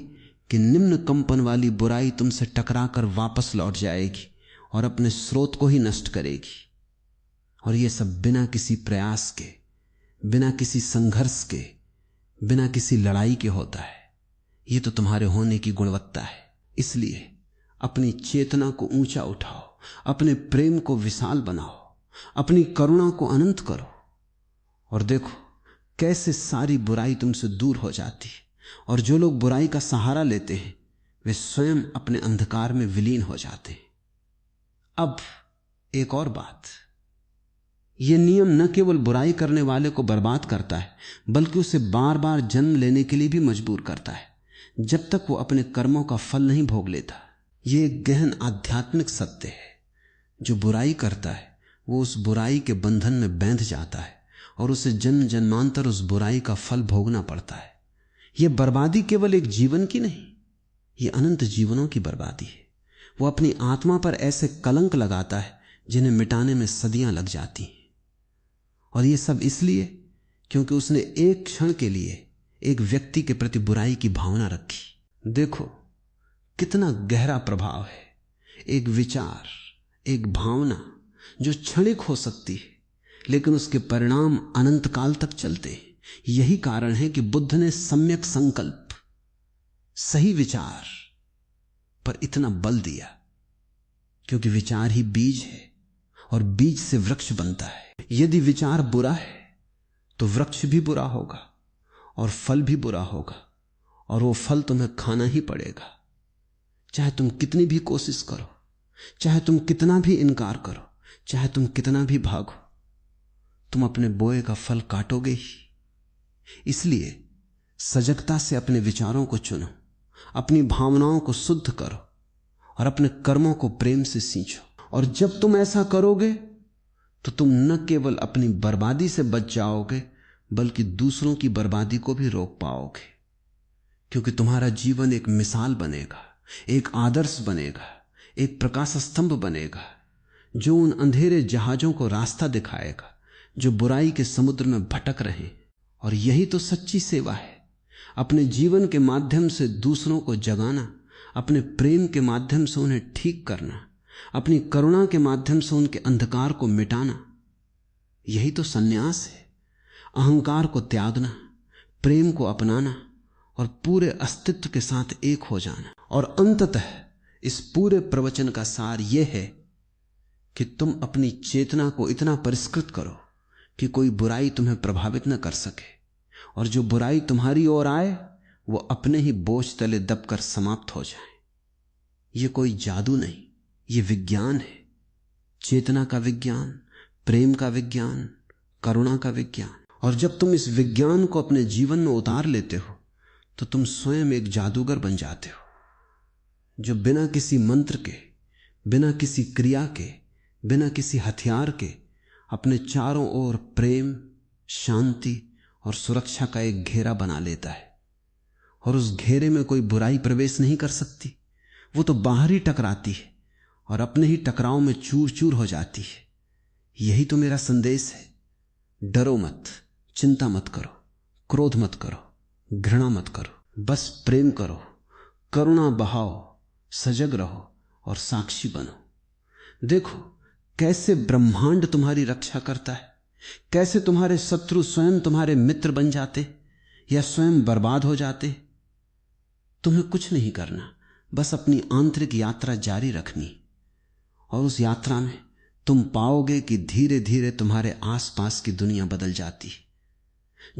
कि निम्न कंपन वाली बुराई तुमसे टकराकर वापस लौट जाएगी और अपने स्रोत को ही नष्ट करेगी। और यह सब बिना किसी प्रयास के, बिना किसी संघर्ष के, बिना किसी लड़ाई के होता है। यह तो तुम्हारे होने की गुणवत्ता है। इसलिए अपनी चेतना को ऊंचा उठाओ, अपने प्रेम को विशाल बनाओ, अपनी करुणा को अनंत करो और देखो कैसे सारी बुराई तुमसे दूर हो जाती है। और जो लोग बुराई का सहारा लेते हैं वे स्वयं अपने अंधकार में विलीन हो जाते हैं। अब एक और बात, यह नियम न केवल बुराई करने वाले को बर्बाद करता है बल्कि उसे बार बार जन्म लेने के लिए भी मजबूर करता है जब तक वो अपने कर्मों का फल नहीं भोग लेता। यह एक गहन आध्यात्मिक सत्य है। जो बुराई करता है वो उस बुराई के बंधन में बंध जाता है और उसे जन्म जन्मांतर उस बुराई का फल भोगना पड़ता है। यह बर्बादी केवल एक जीवन की नहीं, यह अनंत जीवनों की बर्बादी है। वो अपनी आत्मा पर ऐसे कलंक लगाता है जिन्हें मिटाने में सदियां लग जाती हैं। और ये सब इसलिए क्योंकि उसने एक क्षण के लिए एक व्यक्ति के प्रति बुराई की भावना रखी। देखो कितना गहरा प्रभाव है एक विचार, एक भावना जो क्षणिक हो सकती है लेकिन उसके परिणाम अनंत काल तक चलते हैं। यही कारण है कि बुद्ध ने सम्यक संकल्प, सही विचार पर इतना बल दिया, क्योंकि विचार ही बीज है और बीज से वृक्ष बनता है। यदि विचार बुरा है तो वृक्ष भी बुरा होगा और फल भी बुरा होगा, और वो फल तुम्हें खाना ही पड़ेगा, चाहे तुम कितनी भी कोशिश करो, चाहे तुम कितना भी इनकार करो, चाहे तुम कितना भी भागो, तुम अपने बोए का फल काटोगे ही। इसलिए सजगता से अपने विचारों को चुनो, अपनी भावनाओं को शुद्ध करो और अपने कर्मों को प्रेम से सींचो। और जब तुम ऐसा करोगे तो तुम न केवल अपनी बर्बादी से बच जाओगे बल्कि दूसरों की बर्बादी को भी रोक पाओगे, क्योंकि तुम्हारा जीवन एक मिसाल बनेगा, एक आदर्श बनेगा, एक प्रकाश स्तंभ बनेगा जो उन अंधेरे जहाजों को रास्ता दिखाएगा जो बुराई के समुद्र में भटक रहे हैं। और यही तो सच्ची सेवा है, अपने जीवन के माध्यम से दूसरों को जगाना, अपने प्रेम के माध्यम से उन्हें ठीक करना, अपनी करुणा के माध्यम से उनके अंधकार को मिटाना। यही तो सन्यास है, अहंकार को त्यागना, प्रेम को अपनाना और पूरे अस्तित्व के साथ एक हो जाना। और अंततः इस पूरे प्रवचन का सार यह है कि तुम अपनी चेतना को इतना परिष्कृत करो कि कोई बुराई तुम्हें प्रभावित न कर सके, और जो बुराई तुम्हारी ओर आए वो अपने ही बोझ तले दबकर समाप्त हो जाए। ये कोई जादू नहीं, ये विज्ञान है, चेतना का विज्ञान, प्रेम का विज्ञान, करुणा का विज्ञान। और जब तुम इस विज्ञान को अपने जीवन में उतार लेते हो तो तुम स्वयं एक जादूगर बन जाते हो जो बिना किसी मंत्र के, बिना किसी क्रिया के, बिना किसी हथियार के अपने चारों ओर प्रेम, शांति और सुरक्षा का एक घेरा बना लेता है। और उस घेरे में कोई बुराई प्रवेश नहीं कर सकती, वो तो बाहर ही टकराती है और अपने ही टकराव में चूर चूर हो जाती है। यही तो मेरा संदेश है, डरो मत, चिंता मत करो, क्रोध मत करो, घृणा मत करो, बस प्रेम करो, करुणा बहाओ, सजग रहो और साक्षी बनो। देखो कैसे ब्रह्मांड तुम्हारी रक्षा करता है, कैसे तुम्हारे शत्रु स्वयं तुम्हारे मित्र बन जाते या स्वयं बर्बाद हो जाते। तुम्हें कुछ नहीं करना, बस अपनी आंतरिक यात्रा जारी रखनी, और उस यात्रा में तुम पाओगे कि धीरे धीरे तुम्हारे आसपास की दुनिया बदल जाती है।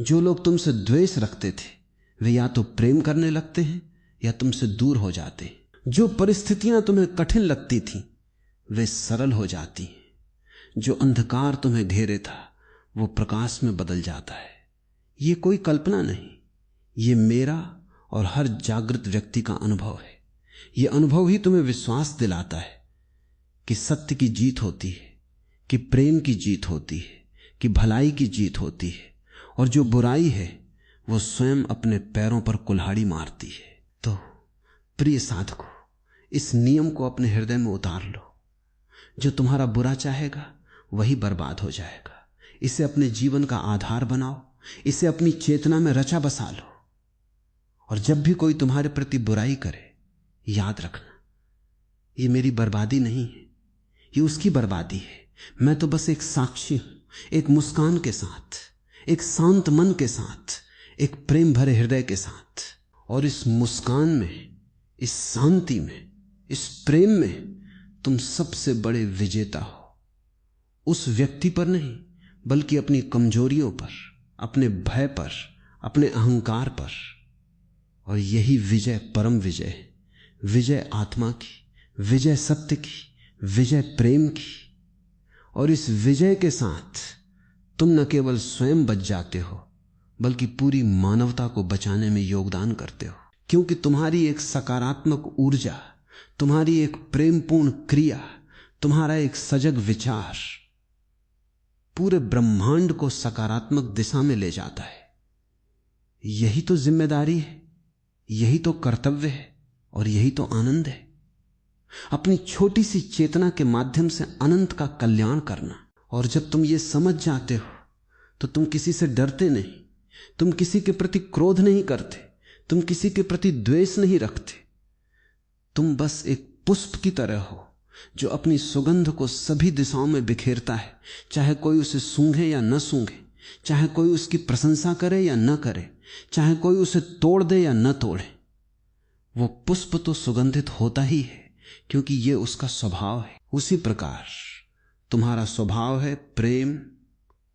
जो लोग तुमसे द्वेष रखते थे वे या तो प्रेम करने लगते हैं या तुमसे दूर हो जाते हैं। जो परिस्थितियां तुम्हें कठिन लगती थीं वे सरल हो जाती हैं। जो अंधकार तुम्हें घेरे था वो प्रकाश में बदल जाता है। ये कोई कल्पना नहीं, ये मेरा और हर जागृत व्यक्ति का अनुभव है। ये अनुभव ही तुम्हें विश्वास दिलाता है कि सत्य की जीत होती है, कि प्रेम की जीत होती है, कि भलाई की जीत होती है, और जो बुराई है वो स्वयं अपने पैरों पर कुल्हाड़ी मारती है। तो प्रिय साधकों, इस नियम को अपने हृदय में उतार लो, जो तुम्हारा बुरा चाहेगा वही बर्बाद हो जाएगा। इसे अपने जीवन का आधार बनाओ, इसे अपनी चेतना में रचा बसा लो, और जब भी कोई तुम्हारे प्रति बुराई करे याद रखना ये मेरी बर्बादी नहीं है, ये उसकी बर्बादी है। मैं तो बस एक साक्षी हूं, एक मुस्कान के साथ, एक शांत मन के साथ, एक प्रेम भरे हृदय के साथ। और इस मुस्कान में, इस शांति में, इस प्रेम में तुम सबसे बड़े विजेता हो। उस व्यक्ति पर नहीं बल्कि अपनी कमजोरियों पर, अपने भय पर, अपने अहंकार पर। और यही विजय परम विजय है, विजय आत्मा की, विजय सत्य की, विजय प्रेम की। और इस विजय के साथ तुम न केवल स्वयं बच जाते हो बल्कि पूरी मानवता को बचाने में योगदान करते हो, क्योंकि तुम्हारी एक सकारात्मक ऊर्जा, तुम्हारी एक प्रेमपूर्ण क्रिया, तुम्हारा एक सजग विचार पूरे ब्रह्मांड को सकारात्मक दिशा में ले जाता है। यही तो जिम्मेदारी है, यही तो कर्तव्य है और यही तो आनंद है। अपनी छोटी सी चेतना के माध्यम से अनंत का कल्याण करना। और जब तुम ये समझ जाते हो तो तुम किसी से डरते नहीं, तुम किसी के प्रति क्रोध नहीं करते, तुम किसी के प्रति द्वेष नहीं रखते। तुम बस एक पुष्प की तरह हो जो अपनी सुगंध को सभी दिशाओं में बिखेरता है, चाहे कोई उसे सूंघे या न सूंघे, चाहे कोई उसकी प्रशंसा करे या न करे, चाहे कोई उसे तोड़ दे या न तोड़े। वो पुष्प तो सुगंधित होता ही है क्योंकि ये उसका स्वभाव है। उसी प्रकार तुम्हारा स्वभाव है प्रेम,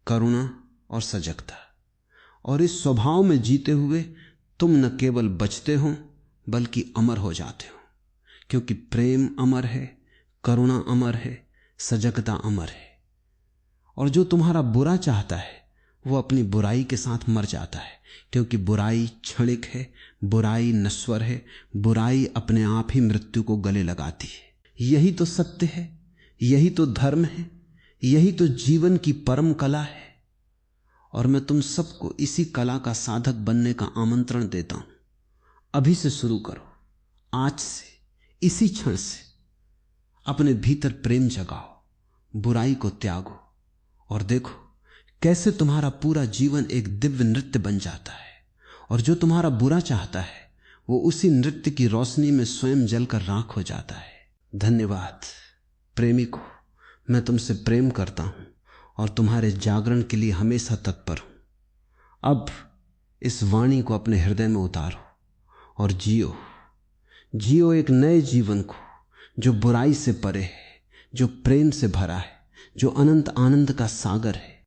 करुणा और सजगता। और इस स्वभाव में जीते हुए तुम न केवल बचते हो बल्कि अमर हो जाते हो, क्योंकि प्रेम अमर है, करुणा अमर है, सजगता अमर है। और जो तुम्हारा बुरा चाहता है वो अपनी बुराई के साथ मर जाता है, क्योंकि बुराई क्षणिक है, बुराई नश्वर है, बुराई अपने आप ही मृत्यु को गले लगाती है। यही तो सत्य है, यही तो धर्म है, यही तो जीवन की परम कला है। और मैं तुम सबको इसी कला का साधक बनने का आमंत्रण देता हूं। अभी से शुरू करो, आज से, इसी क्षण से अपने भीतर प्रेम जगाओ, बुराई को त्यागो और देखो कैसे तुम्हारा पूरा जीवन एक दिव्य नृत्य बन जाता है। और जो तुम्हारा बुरा चाहता है वो उसी नृत्य की रोशनी में स्वयं जलकर राख हो जाता है। धन्यवाद प्रेमी को, मैं तुमसे प्रेम करता हूं और तुम्हारे जागरण के लिए हमेशा तत्पर हूं। अब इस वाणी को अपने हृदय में उतारो और जियो, जियो एक नए जीवन को जो बुराई से परे है, जो प्रेम से भरा है, जो अनंत आनंद का सागर है।